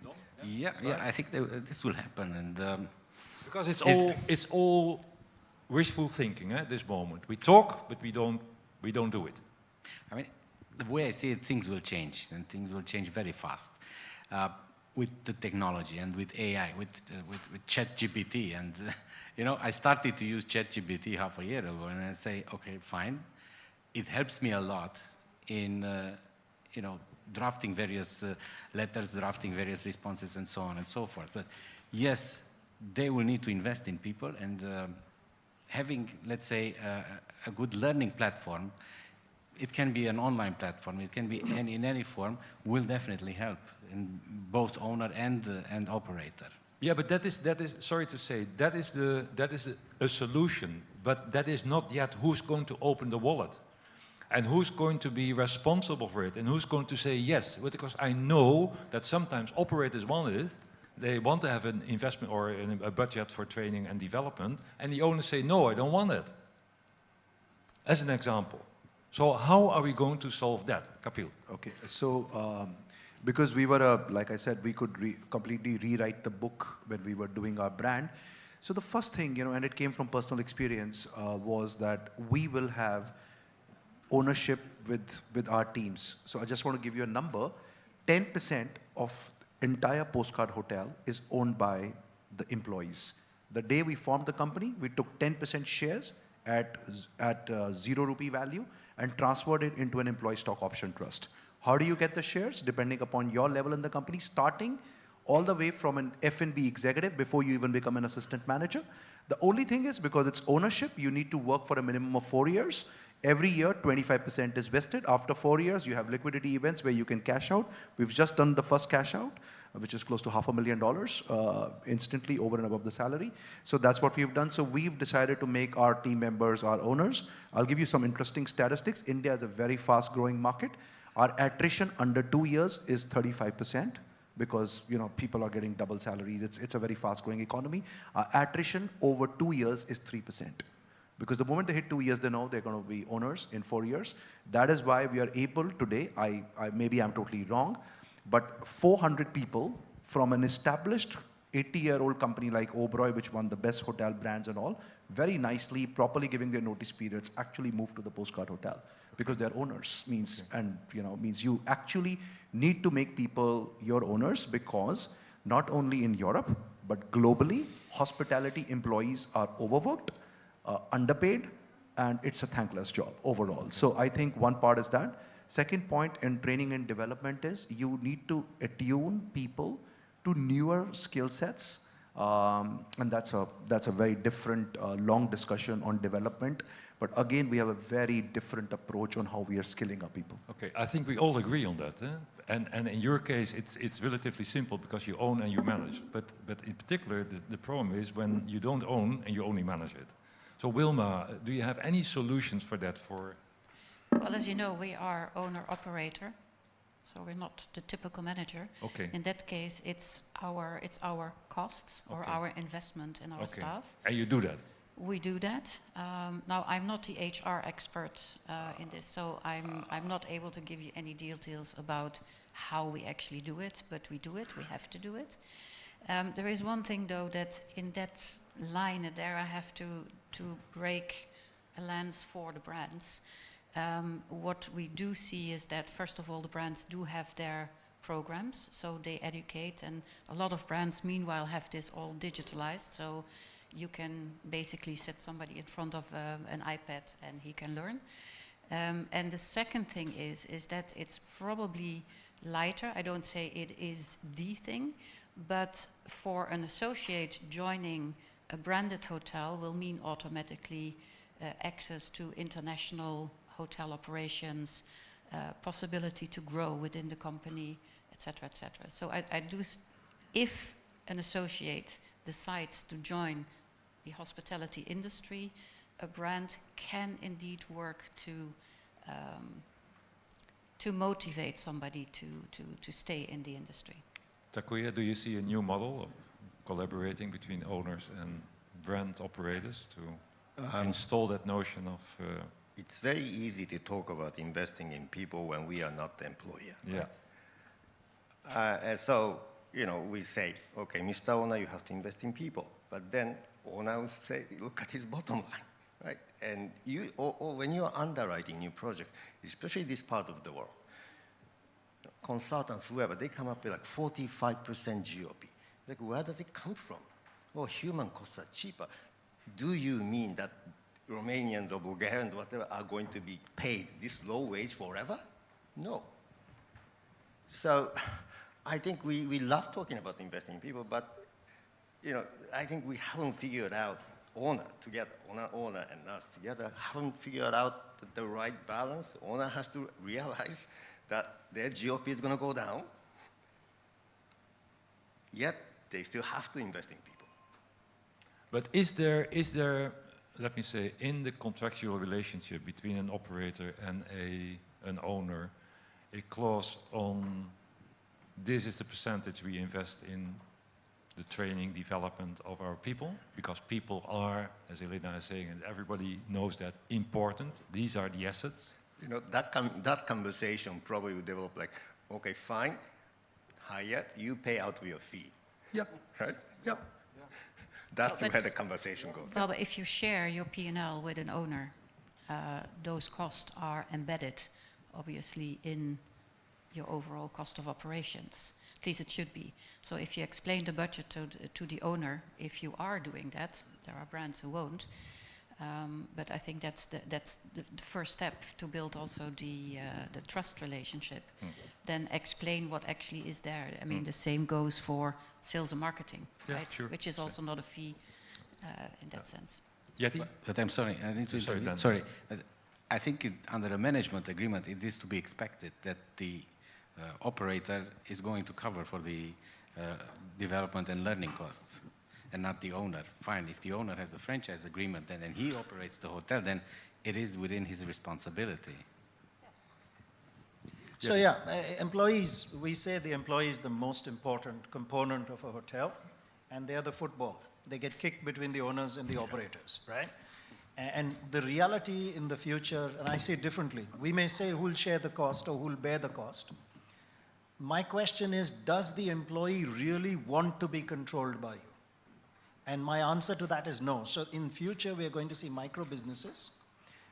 Speaker 1: No?
Speaker 2: Yeah, I think this will happen. And
Speaker 1: Because it's all wishful thinking at this moment. We talk, but we don't do it.
Speaker 2: I mean, the way I see it, things will change, and things will change very fast with the technology and with AI, with ChatGPT. And you know, I started to use ChatGPT half a year ago, and I say, okay, fine. It helps me a lot in you know, drafting various letters, drafting various responses, and so on and so forth. But yes, they will need to invest in people, and having, let's say, a good learning platform. It can be an online platform. It can be in any form. Will definitely help in both owner and operator.
Speaker 1: Yeah, but that is sorry to say, that is a solution, but that is not yet who's going to open the wallet, and who's going to be responsible for it, and who's going to say yes. Because I know that sometimes operators want it, they want to have an investment or a budget for training and development, and the owners say no, I don't want it. As an example. So how are we going to solve that, Kapil?
Speaker 7: Okay, so because we were, like I said, we could completely rewrite the book when we were doing our brand. So the first thing, you know, and it came from personal experience, was that we will have ownership with our teams. So I just want to give you a number. 10% of entire Postcard Hotel is owned by the employees. The day we formed the company, we took 10% shares at 0 rupee value and transferred it into an employee stock option trust. How do you get the shares? Depending upon your level in the company, starting all the way from an F&B executive before you even become an assistant manager. The only thing is, because it's ownership, you need to work for a minimum of 4 years. Every year, 25% is vested. After 4 years, you have liquidity events where you can cash out. We've just done the first cash out, which is close to $500,000 instantly over and above the salary. So that's what we've done. So we've decided to make our team members our owners. I'll give you some interesting statistics. India is a very fast growing market. Our attrition under 2 years is 35%. Because people are getting double salaries. It's a very fast-growing economy. Attrition over 2 years is 3%. Because the moment they hit 2 years, they know they're going to be owners in 4 years. That is why we are able today, maybe I'm totally wrong, but 400 people from an established 80-year-old company like Oberoi, which won the best hotel brands and all, very nicely, properly giving their notice periods, actually moved to the Postcard Hotel. Because they're owners, means you actually need to make people your owners, because not only in Europe, but globally, hospitality employees are overworked, underpaid, and it's a thankless job overall. So I think one part is that. Second point in training and development is you need to attune people to newer skill sets. And that's a very different, long discussion on development. But again, we have a very different approach on how we are skilling our people.
Speaker 1: Okay, I think we all agree on that. And in your case, it's relatively simple because you own and you manage. But in particular, the problem is when you don't own and you only manage it. So Wilma, do you have any solutions for that?
Speaker 5: Well, as you know, we are owner-operator. So we're not the typical manager.
Speaker 1: Okay.
Speaker 5: In that case, it's our costs or our investment in our staff.
Speaker 1: And you do that?
Speaker 5: We do that. Now, I'm not the HR expert in this, so I'm not able to give you any details about how we actually do it, but we do it. We have to do it. There is one thing, though, that in that line there, I have to break a lance for the brands. What we do see is that, first of all, the brands do have their programs, so they educate, and a lot of brands, meanwhile, have this all digitalized, so you can basically set somebody in front of an iPad and he can learn. And the second thing is that it's probably lighter. I don't say it is the thing, but for an associate, joining a branded hotel will mean automatically access to international hotel operations, possibility to grow within the company, etc., etc. So I do, if an associate decides to join the hospitality industry, a brand can indeed work to motivate somebody to stay in the industry.
Speaker 1: Takuya, do you see a new model of collaborating between owners and brand operators to install that notion of...
Speaker 6: It's very easy to talk about investing in people when we are not the employer.
Speaker 1: Yeah.
Speaker 6: And so, we say, okay, Mr. Owner, you have to invest in people. But then owner will say, look at his bottom line, right? And when you are underwriting new projects, especially this part of the world, consultants, whoever, they come up with like 45% GOP. Like, where does it come from? Oh, human costs are cheaper. Do you mean that Romanians or Bulgarians, whatever, are going to be paid this low wage forever? No. So I think we love talking about investing in people, but I think we haven't figured out, owner together, owner and us together, haven't figured out the right balance. The owner has to realize that their GOP is going to go down, yet they still have to invest in people.
Speaker 1: But is there, let me say, in the contractual relationship between an operator and an owner, a clause on this is the percentage we invest in the training, development of our people? Because people are, as Elena is saying, and everybody knows that, important. These are the assets.
Speaker 6: That conversation probably will develop like, okay, fine, hire, you pay out your fee.
Speaker 7: Yeah.
Speaker 6: Right?
Speaker 7: Yeah.
Speaker 6: That's where the conversation goes.
Speaker 5: Well, but if you share your P&L with an owner, those costs are embedded, obviously, in your overall cost of operations. At least it should be. So if you explain the budget to the owner, if you are doing that, there are brands who won't. But I think that's the first step to build also the trust relationship. Then explain what actually is there. I mean, the same goes for sales and marketing, right?
Speaker 1: Sure.
Speaker 5: Which is also not a fee in that sense.
Speaker 1: Yeti?
Speaker 2: But I'm sorry, I need to
Speaker 1: Sorry, Dan.
Speaker 2: sorry. I think under a management agreement, it is to be expected that the operator is going to cover for the development and learning costs, and not the owner. Fine, if the owner has a franchise agreement and he operates the hotel, then it is within his responsibility.
Speaker 8: So yeah, employees, we say the employee is the most important component of a hotel, and they are the football. They get kicked between the owners and the operators, right? And the reality in the future, and I say it differently, we may say who'll share the cost or who'll bear the cost. My question is, does the employee really want to be controlled by you? And my answer to that is no. So in future, we are going to see micro businesses,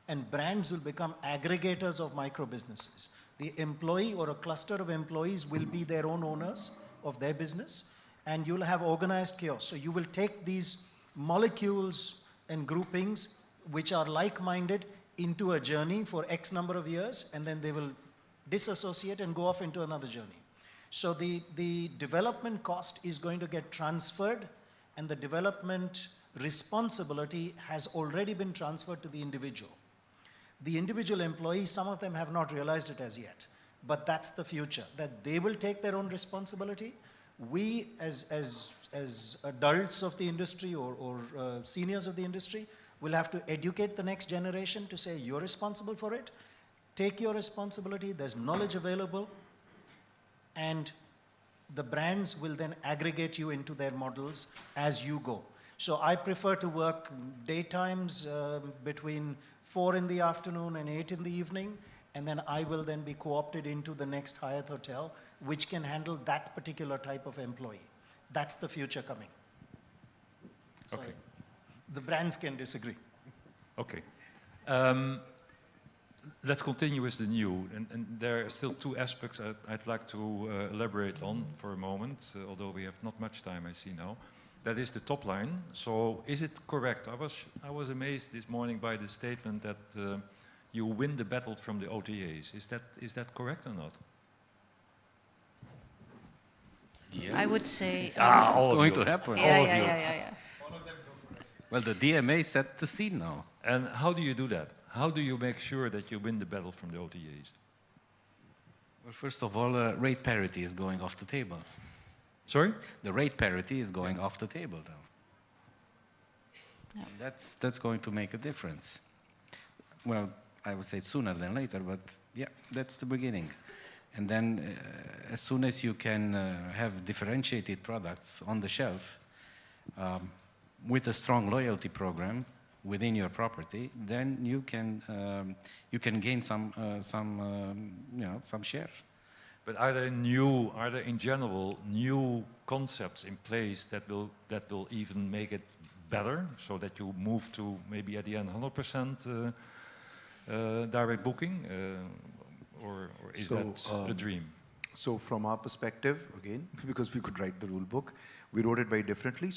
Speaker 8: and brands will become aggregators of micro businesses. The employee or a cluster of employees will be their own owners of their business, and you'll have organized chaos. So you will take these molecules and groupings which are like-minded into a journey for X number of years, and then they will disassociate and go off into another journey. So the development cost is going to get transferred, and the development responsibility has already been transferred to the individual. The individual employees, some of them have not realized it as yet, but that's the future, that they will take their own responsibility. We as adults of the industry or seniors of the industry will have to educate the next generation to say, you're responsible for it, take your responsibility, there's knowledge available, and the brands will then aggregate you into their models as you go. So I prefer to work daytimes between 4 in the afternoon and 8 in the evening, and then I will then be co-opted into the next Hyatt hotel, which can handle that particular type of employee. That's the future coming. So
Speaker 1: Okay.
Speaker 8: the brands can disagree.
Speaker 1: Okay. Let's continue with the new. And there are still two aspects I'd like to elaborate on for a moment, although we have not much time, I see now. That is the top line. So is it correct? I was amazed this morning by the statement that you win the battle from the OTAs. Is that correct or not?
Speaker 2: Yes.
Speaker 5: I would say...
Speaker 1: all
Speaker 2: It's
Speaker 1: of
Speaker 2: going
Speaker 1: you.
Speaker 2: to happen.
Speaker 5: yeah.
Speaker 2: Well, the DMA set the scene now.
Speaker 1: And how do you do that? How do you make sure that you win the battle from the OTAs?
Speaker 2: Well, first of all, rate parity is going off the table.
Speaker 1: Sorry?
Speaker 2: The rate parity is going off the table now.
Speaker 5: Yeah.
Speaker 2: That's going to make a difference. Well, I would say sooner than later, but yeah, that's the beginning. And then as soon as you can have differentiated products on the shelf with a strong loyalty program within your property, then you can gain some share.
Speaker 1: But are there in general new concepts in place that will even make it better, so that you move to maybe at the end 100% direct booking, or is that a dream?
Speaker 7: So from our perspective, again, because we could write the rule book, we wrote it very differently.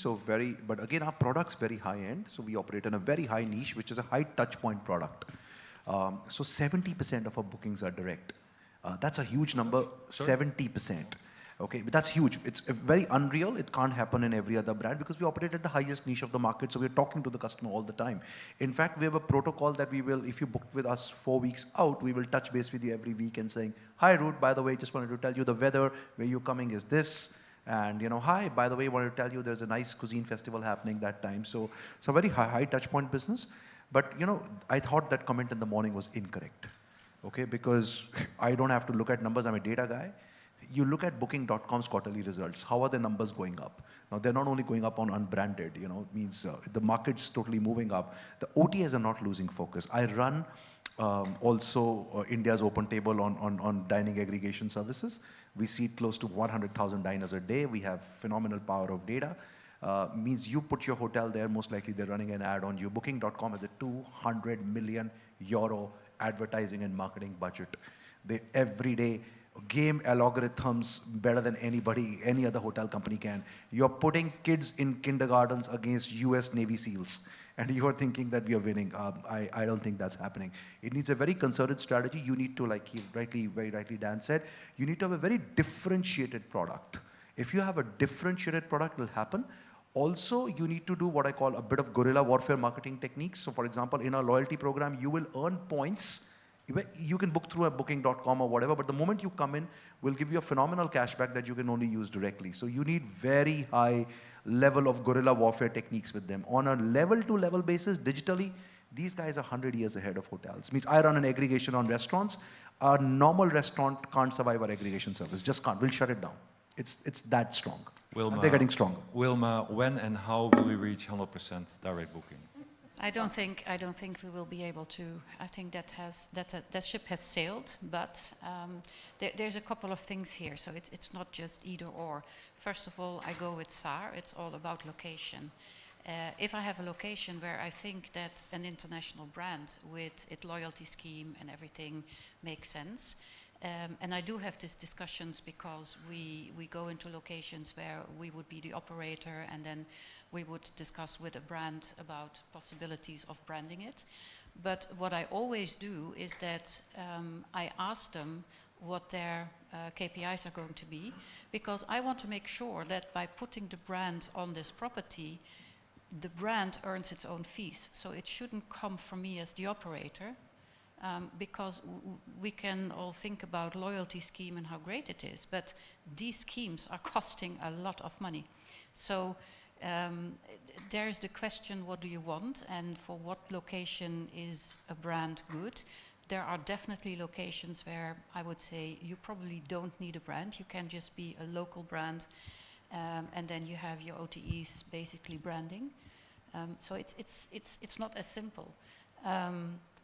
Speaker 7: But again, our product's very high end. So we operate in a very high niche, which is a high touch point product. So 70% of our bookings are direct. That's a huge number,
Speaker 1: Sorry?
Speaker 7: 70%. Okay, but that's huge. It's very unreal. It can't happen in every other brand because we operate at the highest niche of the market. So we're talking to the customer all the time. In fact, we have a protocol that we will, if you booked with us 4 weeks out, we will touch base with you every week and saying, hi, Ruth, by the way, just wanted to tell you the weather where you're coming is this. And, hi, by the way, wanted to tell you there's a nice cuisine festival happening that time. So a very high touch point business. But, I thought that comment in the morning was incorrect. Okay, because I don't have to look at numbers. I'm a data guy. You look at Booking.com's quarterly results. How are the numbers going up? Now, they're not only going up on unbranded, it means the market's totally moving up. The OTAs are not losing focus. I run also India's open table on dining aggregation services. We see close to 100,000 diners a day. We have phenomenal power of data. Means you put your hotel there, most likely they're running an ad on you. Booking.com has a 200 million euro advertising and marketing budget. They every day game algorithms better than anybody, any other hotel company can. You're putting kids in kindergartens against US Navy SEALs, and you're thinking that we are winning. I don't think that's happening. It needs a very concerted strategy. You need to, like he very rightly Dan said, you need to have a very differentiated product. If you have a differentiated product, it will happen. Also, you need to do what I call a bit of guerrilla warfare marketing techniques. So for example, in our loyalty program, you will earn points. You can book through a booking.com or whatever, but the moment you come in, we'll give you a phenomenal cashback that you can only use directly. So you need very high level of guerrilla warfare techniques with them. On a level-to-level basis, digitally, these guys are 100 years ahead of hotels. Means I run an aggregation on restaurants. A normal restaurant can't survive our aggregation service, just can't. We'll shut it down. It's that strong.
Speaker 1: Wilma,
Speaker 7: they're getting stronger.
Speaker 1: Wilma, when and how will we reach 100% direct booking?
Speaker 5: I don't think we will be able to. I think that ship has sailed, but there's a couple of things here. So it's not just either or. First of all, I go with SAR. It's all about location. If I have a location where I think that an international brand with its loyalty scheme and everything makes sense, and I do have these discussions because we go into locations where we would be the operator, and then we would discuss with a brand about possibilities of branding it. But what I always do is that I ask them what their KPIs are going to be, because I want to make sure that by putting the brand on this property, the brand earns its own fees. So it shouldn't come from me as the operator, because we can all think about loyalty scheme and how great it is, but these schemes are costing a lot of money. So there's the question, what do you want, and for what location is a brand good? There are definitely locations where I would say you probably don't need a brand. You can just be a local brand, and then you have your OTEs basically branding. So it's not as simple.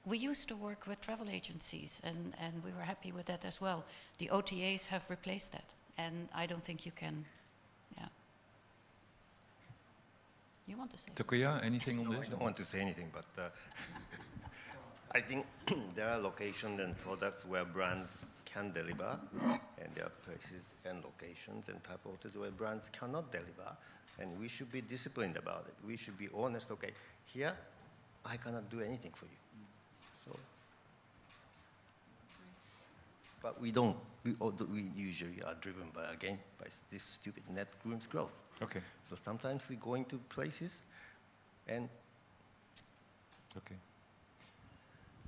Speaker 5: We used to work with travel agencies, and we were happy with that as well. The OTAs have replaced that, and I don't think you can, yeah. You want to say something?
Speaker 1: Takuya, anything on
Speaker 6: No,
Speaker 1: this?
Speaker 6: I don't want to say anything, but I think there are locations and products where brands can deliver, and there are places and locations and type of hotels where brands cannot deliver, and we should be disciplined about it. We should be honest. Okay, here I cannot do anything for you. So, but we don't. We usually are driven by, again, by this stupid net rooms growth.
Speaker 1: Okay.
Speaker 6: So sometimes we go into places and...
Speaker 1: Okay.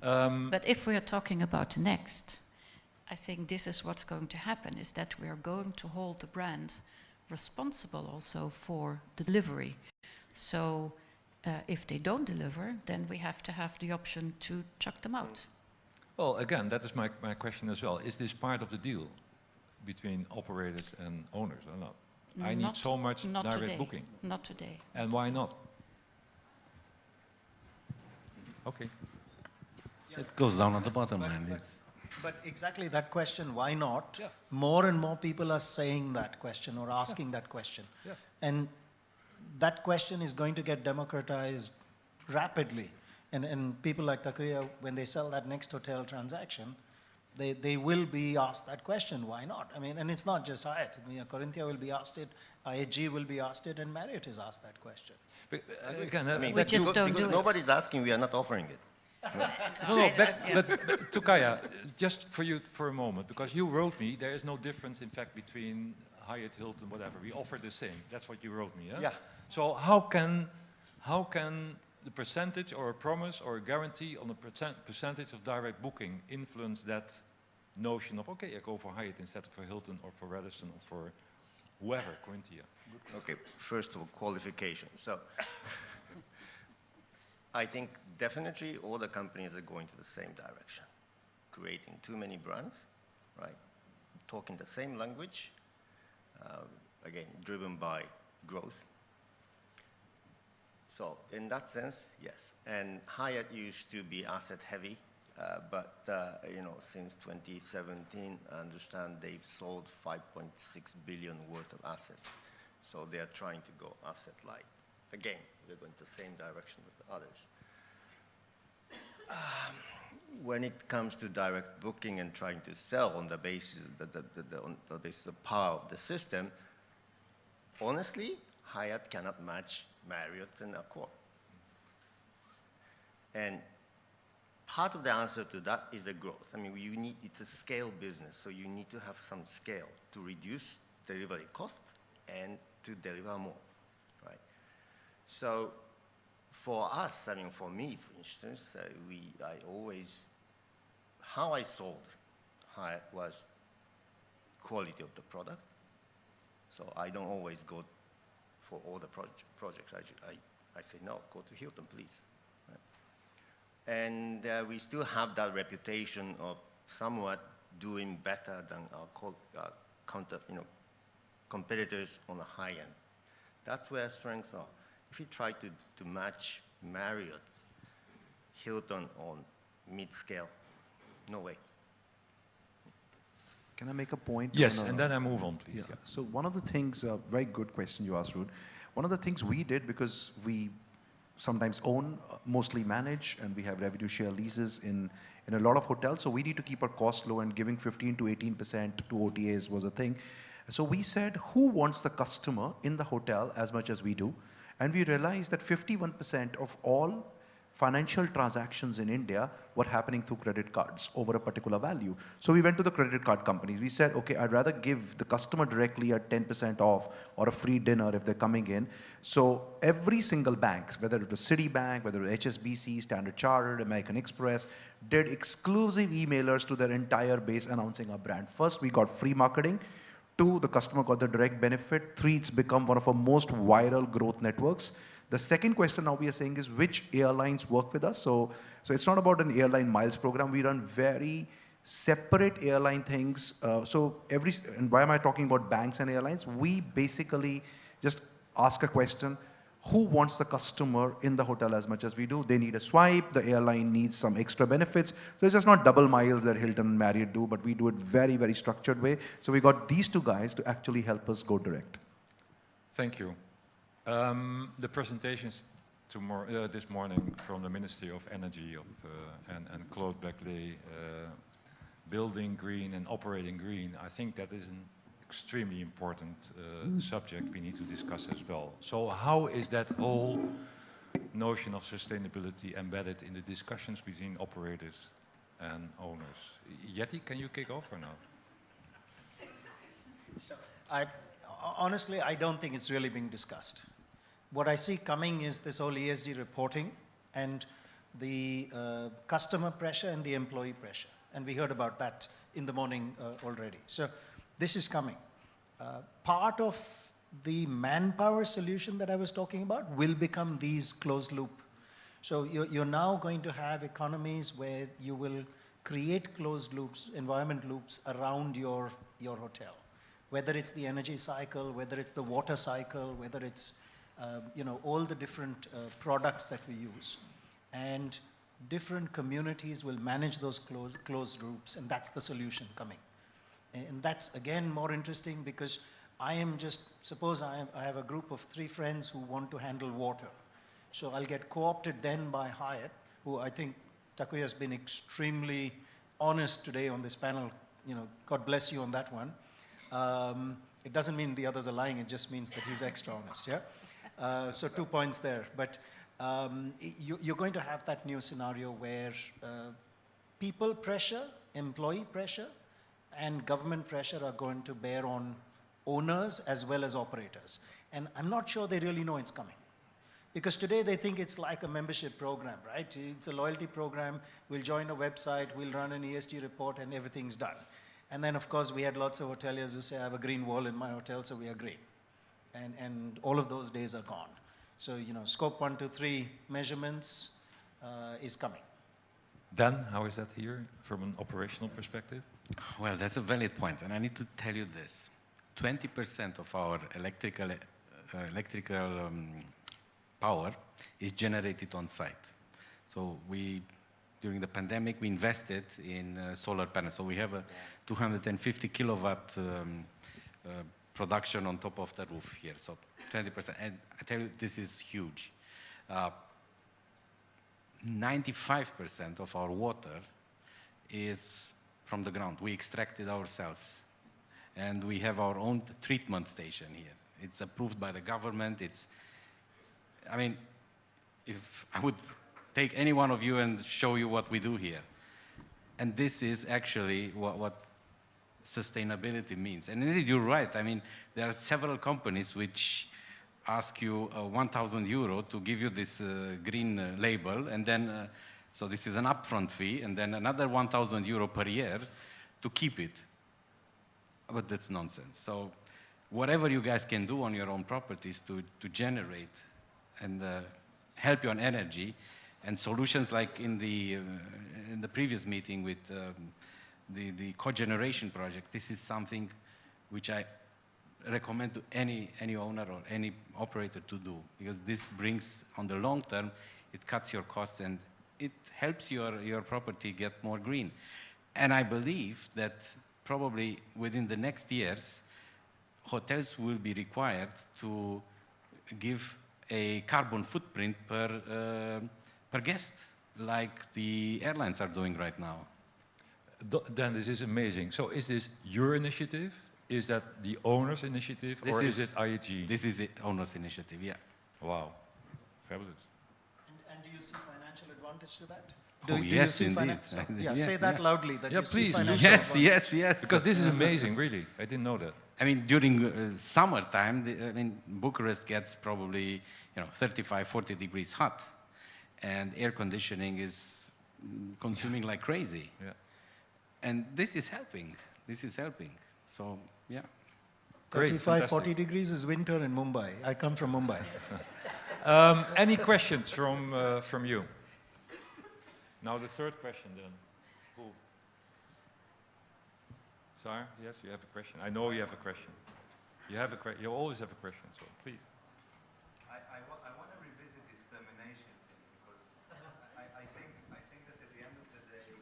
Speaker 5: But if we are talking about the next, I think this is what's going to happen, is that we are going to hold the brand responsible also for delivery. So if they don't deliver, then we have to have the option to chuck them out.
Speaker 1: Well, again, that is my question as well. Is this part of the deal between operators and owners or not? I need so much direct
Speaker 5: today.
Speaker 1: booking.
Speaker 5: Not today.
Speaker 1: And why not? Okay.
Speaker 2: It goes down at the bottom, and it's...
Speaker 8: But exactly that question, why not?
Speaker 1: Yeah.
Speaker 8: More and more people are saying that question or asking that question.
Speaker 1: Yeah.
Speaker 8: And that question is going to get democratized rapidly. And people like Takuya, when they sell that next hotel transaction, they will be asked that question, why not? I mean, and it's not just Hyatt. I mean, Corinthia will be asked it, IHG will be asked it, and Marriott is asked that question.
Speaker 1: But, again,
Speaker 6: I mean,
Speaker 5: We just don't
Speaker 6: because
Speaker 5: do it.
Speaker 6: nobody's asking, we are not offering it.
Speaker 1: No, but Tukaya, just for you for a moment, because you wrote me, there is no difference, in fact, between Hyatt, Hilton, whatever. We offer the same. That's what you wrote me, yeah?
Speaker 6: Yeah.
Speaker 1: So how can the percentage or a promise or a guarantee on the percentage of direct booking influence that notion of, okay, I go for Hyatt instead of for Hilton or for Radisson or for whoever, Corinthia?
Speaker 6: Okay, first of all, qualification. So I think definitely all the companies are going to the same direction, creating too many brands, right? Talking the same language, again, driven by growth. So in that sense, yes. And Hyatt used to be asset heavy, but you know, since 2017, I understand they've sold 5.6 billion worth of assets. So they are trying to go asset light. Again, they're going the same direction with the others. when it comes to direct booking and trying to sell on the basis, on the basis of power of the system, honestly, Hyatt cannot match Marriott and Accor. And part of the answer to that is the growth. I mean, it's a scale business, so you need to have some scale to reduce delivery costs and to deliver more, right? So for us, I mean, for me, for instance, how I sold Hyatt was quality of the product. So I don't always go for all the projects. I say, no, go to Hilton, please. Right? And we still have that reputation of somewhat doing better than our competitors on the high end. That's where strengths are. If you try to match Marriott's Hilton on mid-scale, no way.
Speaker 7: Can I make a point?
Speaker 1: Yes, and then I move on, please.
Speaker 7: Yeah. So one of the things, very good question you asked, Ruud. One of the things we did, because we sometimes own, mostly manage, and we have revenue share leases in a lot of hotels, so we need to keep our costs low, and giving 15 to 18% to OTAs was a thing. So we said, who wants the customer in the hotel as much as we do? And we realized that 51% of all financial transactions in India were happening through credit cards over a particular value. So we went to the credit card companies. We said, okay, I'd rather give the customer directly a 10% off or a free dinner if they're coming in. So every single bank, whether it was Citibank, whether it was HSBC, Standard Chartered, American Express, did exclusive emailers to their entire base announcing our brand. First, we got free marketing. 2, the customer got the direct benefit. 3, it's become one of our most viral growth networks. The second question now we are saying is which airlines work with us. So it's not about an airline miles program. We run very separate airline things. And why am I talking about banks and airlines? We basically just ask a question. Who wants the customer in the hotel as much as we do? They need a swipe. The airline needs some extra benefits. So it's just not double miles that Hilton and Marriott do, but we do it very, very structured way. So we got these 2 guys to actually help us go direct.
Speaker 1: Thank you. The presentations this morning from the Ministry of Energy and Claude Beclet, building green and operating green, I think that is an extremely important subject we need to discuss as well. So how is that whole notion of sustainability embedded in the discussions between operators and owners? Yeti, can you kick off or no?
Speaker 8: So honestly, I don't think it's really being discussed. What I see coming is this whole ESG reporting and the customer pressure and the employee pressure. And we heard about that in the morning already. So this is coming. Part of the manpower solution that I was talking about will become these closed loop. So you're now going to have economies where you will create closed loops, environment loops around your hotel. Whether it's the energy cycle, whether it's the water cycle, whether it's all the different products that we use. And different communities will manage those closed loops, and that's the solution coming. And that's, again, more interesting because suppose I have a group of 3 friends who want to handle water. So I'll get co-opted then by Hyatt, who I think Takuya has been extremely honest today on this panel. God bless you on that one. It doesn't mean the others are lying, it just means that he's extra honest, yeah? So 2 points there. But you're going to have that new scenario where people pressure, employee pressure, and government pressure are going to bear on owners as well as operators. And I'm not sure they really know it's coming. Because today they think it's like a membership program, right? It's a loyalty program. We'll join a website, we'll run an ESG report, and everything's done. And then, of course, we had lots of hoteliers who say, I have a green wall in my hotel, so we are green. And all of those days are gone. So, scope 1, 2, 3 measurements is coming.
Speaker 1: Dan, how is that here from an operational perspective?
Speaker 2: Well, that's a valid point, and I need to tell you this. 20% of our electrical power is generated on site. So during the pandemic, we invested in solar panels. So we have a 250 kilowatt production on top of the roof here. So 20%, and I tell you, this is huge. 95% of our water is from the ground. We extract it ourselves. And we have our own treatment station here. It's approved by the government. I mean, if I would take any one of you and show you what we do here. And this is actually what sustainability means. And indeed, you're right. I mean, there are several companies which ask you 1,000 euro to give you this green label, and then, so this is an upfront fee, and then another 1,000 euro per year to keep it. But that's nonsense. So whatever you guys can do on your own properties to generate and help you on energy, and solutions like in the previous meeting with the cogeneration project, this is something which I recommend to any owner or any operator to do, because this brings, on the long term, it cuts your costs and it helps your property get more green. And I believe that probably within the next years, hotels will be required to give a carbon footprint per guest, like the airlines are doing right now.
Speaker 1: Then this is amazing. So is this your initiative? Is that the owner's initiative, or is it IAG?
Speaker 2: This is the owner's initiative, yeah.
Speaker 1: Wow, fabulous.
Speaker 8: And do you see financial advantage to that?
Speaker 2: Oh, yes, indeed.
Speaker 8: Yeah, say that loudly. That
Speaker 1: Yeah,
Speaker 8: you see
Speaker 1: please.
Speaker 8: financial advantage.
Speaker 2: Yes.
Speaker 1: Because this is amazing, really. I didn't know that.
Speaker 2: I mean, during summertime, Bucharest gets probably 35, 40 degrees hot, and air conditioning is consuming like crazy.
Speaker 1: Yeah.
Speaker 2: And this is helping. This is helping. So, yeah.
Speaker 1: Great,
Speaker 8: 35, 40
Speaker 1: fantastic.
Speaker 8: degrees is winter in Mumbai. I come from Mumbai.
Speaker 1: Any questions from you? Now the third question then. Who? Sir, yes, you have a question. I know you have a question. You always have a question, so please.
Speaker 4: I want to revisit this termination thing, because I think that at the end of the day,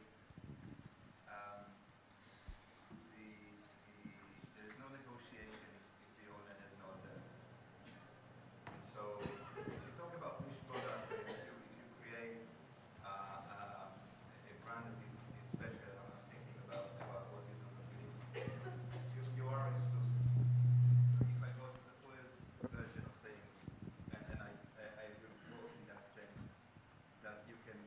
Speaker 4: there is no negotiation if the owner has no alternative. And so if you talk about niche product, if you create a brand that is special, I'm thinking about what you do completely. You are exclusive. If I go to the Toya's version of things, and I agree with both in that sense, that you can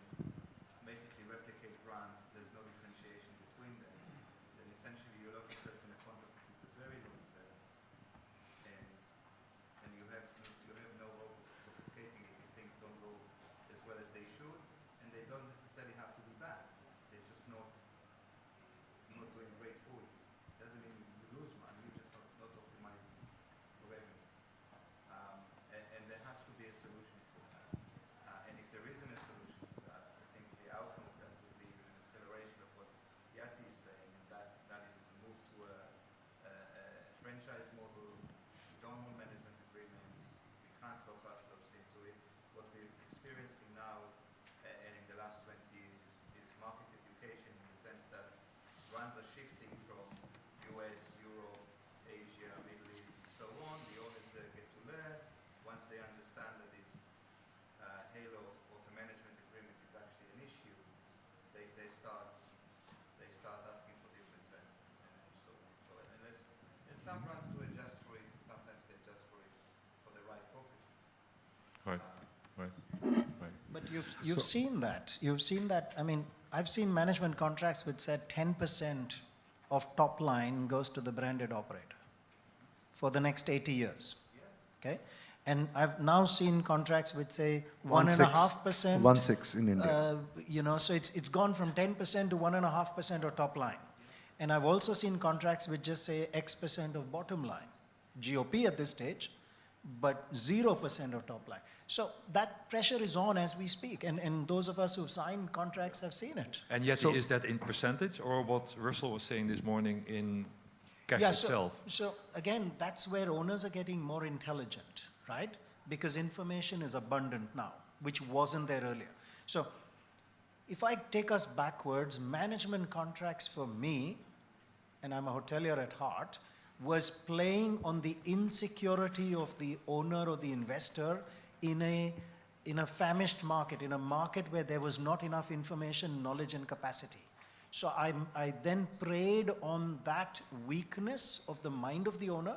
Speaker 4: basically replicate brands, there's no differentiation between them, then essentially you lock yourself in a contract that is a very long term, and you have no hope of escaping it if things don't go as well as they should, and they don't necessarily have to be bad. They're just not doing great for you. Doesn't mean you lose money, you're just not optimizing the revenue. And there has to be a solution for that. And if there isn't a solution for that, I think the outcome of that would be an acceleration of what Yati is saying, and that is move to a franchise model. We don't want management agreements. We can't lock ourselves into it. What we're experiencing now and in the last 20 years is market education, in the sense that brands are shifting from US, Europe, Asia, Middle East, and so on. The owners there get to learn. Once they understand that this halo of a management agreement is actually an issue, they start asking for different terms and so on. So and some brands do adjust for it, and sometimes they adjust for it for the right property.
Speaker 1: Right.
Speaker 8: But you've seen that. You've seen that. I mean, I've seen management contracts which said 10% of top line goes to the branded operator for the next 80 years. Okay? And I've now seen contracts which say 1.5%.
Speaker 7: 1.6 in India.
Speaker 8: So it's gone from 10% to 1.5% of top line. And I've also seen contracts which just say X% of bottom line, GOP at this stage, but 0% of top line. So that pressure is on as we speak, and those of us who've signed contracts have seen it.
Speaker 1: And yet, is that in percentage, or what Russell was saying this morning in cash
Speaker 8: Yeah,
Speaker 1: itself?
Speaker 8: so again, that's where owners are getting more intelligent, right? Because information is abundant now, which wasn't there earlier. So if I take us backwards, management contracts for me, and I'm a hotelier at heart, was playing on the insecurity of the owner or the investor in a famished market, in a market where there was not enough information, knowledge, and capacity. So I then preyed on that weakness of the mind of the owner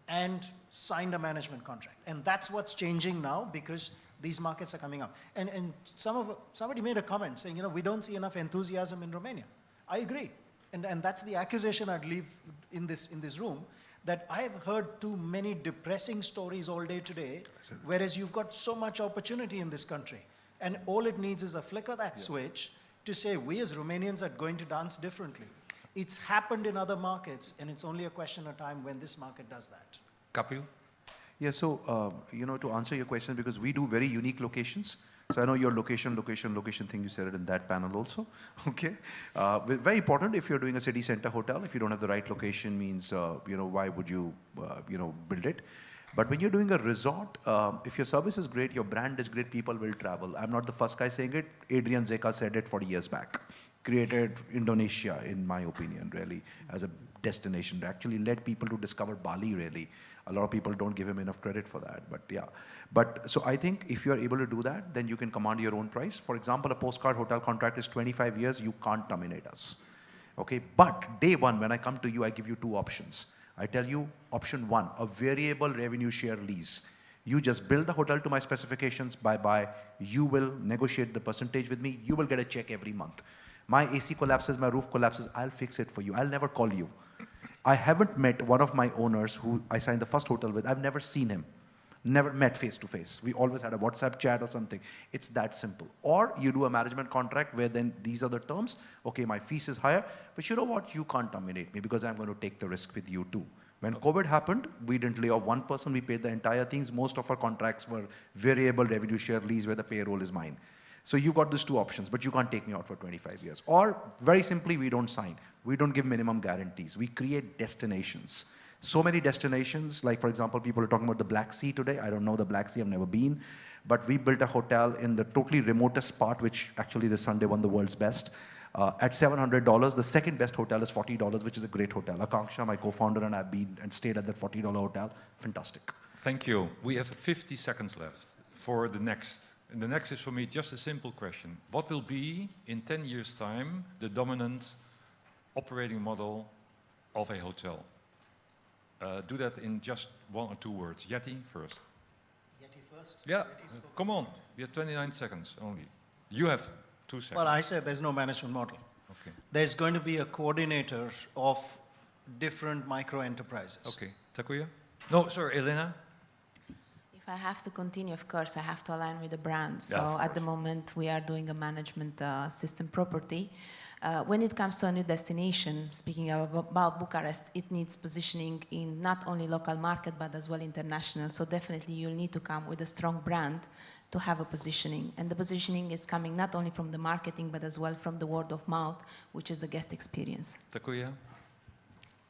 Speaker 8: and signed a management contract. And that's what's changing now because these markets are coming up. And somebody made a comment saying, we don't see enough enthusiasm in Romania. I agree. And that's the accusation I'd leave in this room, that I have heard too many depressing stories all day today, whereas you've got so much opportunity in this country. And all it needs is a flick of that switch to say, we as Romanians are going to dance differently. It's happened in other markets, and it's only a question of time when this market does that.
Speaker 1: Kapil?
Speaker 7: Yeah, so, to answer your question, because we do very unique locations. So I know your location thing, you said it in that panel also, okay? Very important if you're doing a city center hotel, if you don't have the right location means, why would you, build it? But when you're doing a resort, if your service is great, your brand is great, people will travel. I'm not the first guy saying it. Adrian Zeka said it 40 years back. Created Indonesia, in my opinion, really, as a destination. Actually led people to discover Bali, really. A lot of people don't give him enough credit for that, but yeah. But so I think if you're able to do that, then you can command your own price. For example, a postcard hotel contract is 25 years, you can't terminate us. Okay, but day one, when I come to you, I give you two options. I tell you, option one, a variable revenue share lease. You just build the hotel to my specifications, bye-bye. You will negotiate the percentage with me. You will get a check every month. My AC collapses, my roof collapses, I'll fix it for you. I'll never call you. I haven't met one of my owners who I signed the first hotel with. I've never seen him. Never met face to face. We always had a WhatsApp chat or something. It's that simple. Or you do a management contract where then these are the terms. Okay, my fees is higher, but you know what? You can't terminate me because I'm going to take the risk with you too. When COVID happened, we didn't lay off one person. We paid the entire things. Most of our contracts were variable revenue share lease where the payroll is mine. So you got these two options, but you can't take me out for 25 years. Or very simply, we don't sign. We don't give minimum guarantees. We create destinations. So many destinations, like for example, people are talking about the Black Sea today. I don't know the Black Sea, I've never been. But we built a hotel in the totally remotest part, which actually this Sunday won the world's best. At $700, the second best hotel is $40, which is a great hotel. Akanksha, my co-founder, and I've been and stayed at that $40 hotel. Fantastic.
Speaker 1: Thank you. We have 50 seconds left for the next. And the next is for me just a simple question. What will be, in 10 years' time, the dominant operating model of a hotel? Do that in just 1 or 2 words. Yeti first.
Speaker 8: Yeti first?
Speaker 1: Yeah, come on. We have 29 seconds only. You have 2 seconds.
Speaker 8: Well, I said there's no management model.
Speaker 1: Okay.
Speaker 8: There's going to be a coordinator of different micro enterprises.
Speaker 1: Okay. Takuya? No, sorry, Elena?
Speaker 3: If I have to continue, of course, I have to align with the brand. So
Speaker 1: Yeah,
Speaker 3: at the moment, we are doing a management system property. When it comes to a new destination, speaking about Bucharest, it needs positioning in not only local market, but as well international. So definitely you'll need to come with a strong brand to have a positioning. And the positioning is coming not only from the marketing, but as well from the word of mouth, which is the guest experience.
Speaker 1: Takuya?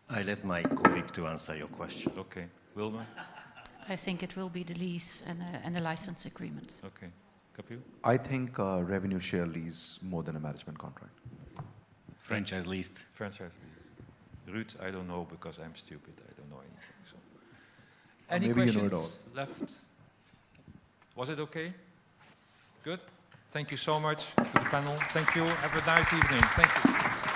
Speaker 6: I let my colleague to answer your question.
Speaker 1: Okay. Wilma?
Speaker 5: I think it will be the lease and a license agreement.
Speaker 1: Okay. Kapil?
Speaker 7: I think revenue share lease more than a management contract.
Speaker 2: Franchise leased.
Speaker 1: Franchise lease. Ruud, I don't know because I'm stupid. I don't know anything. So.
Speaker 7: Or
Speaker 1: Any
Speaker 7: maybe you
Speaker 1: questions
Speaker 7: know it all.
Speaker 1: left? Was it okay? Good. Thank you so much to the panel. Thank you. Have a nice evening. Thank you.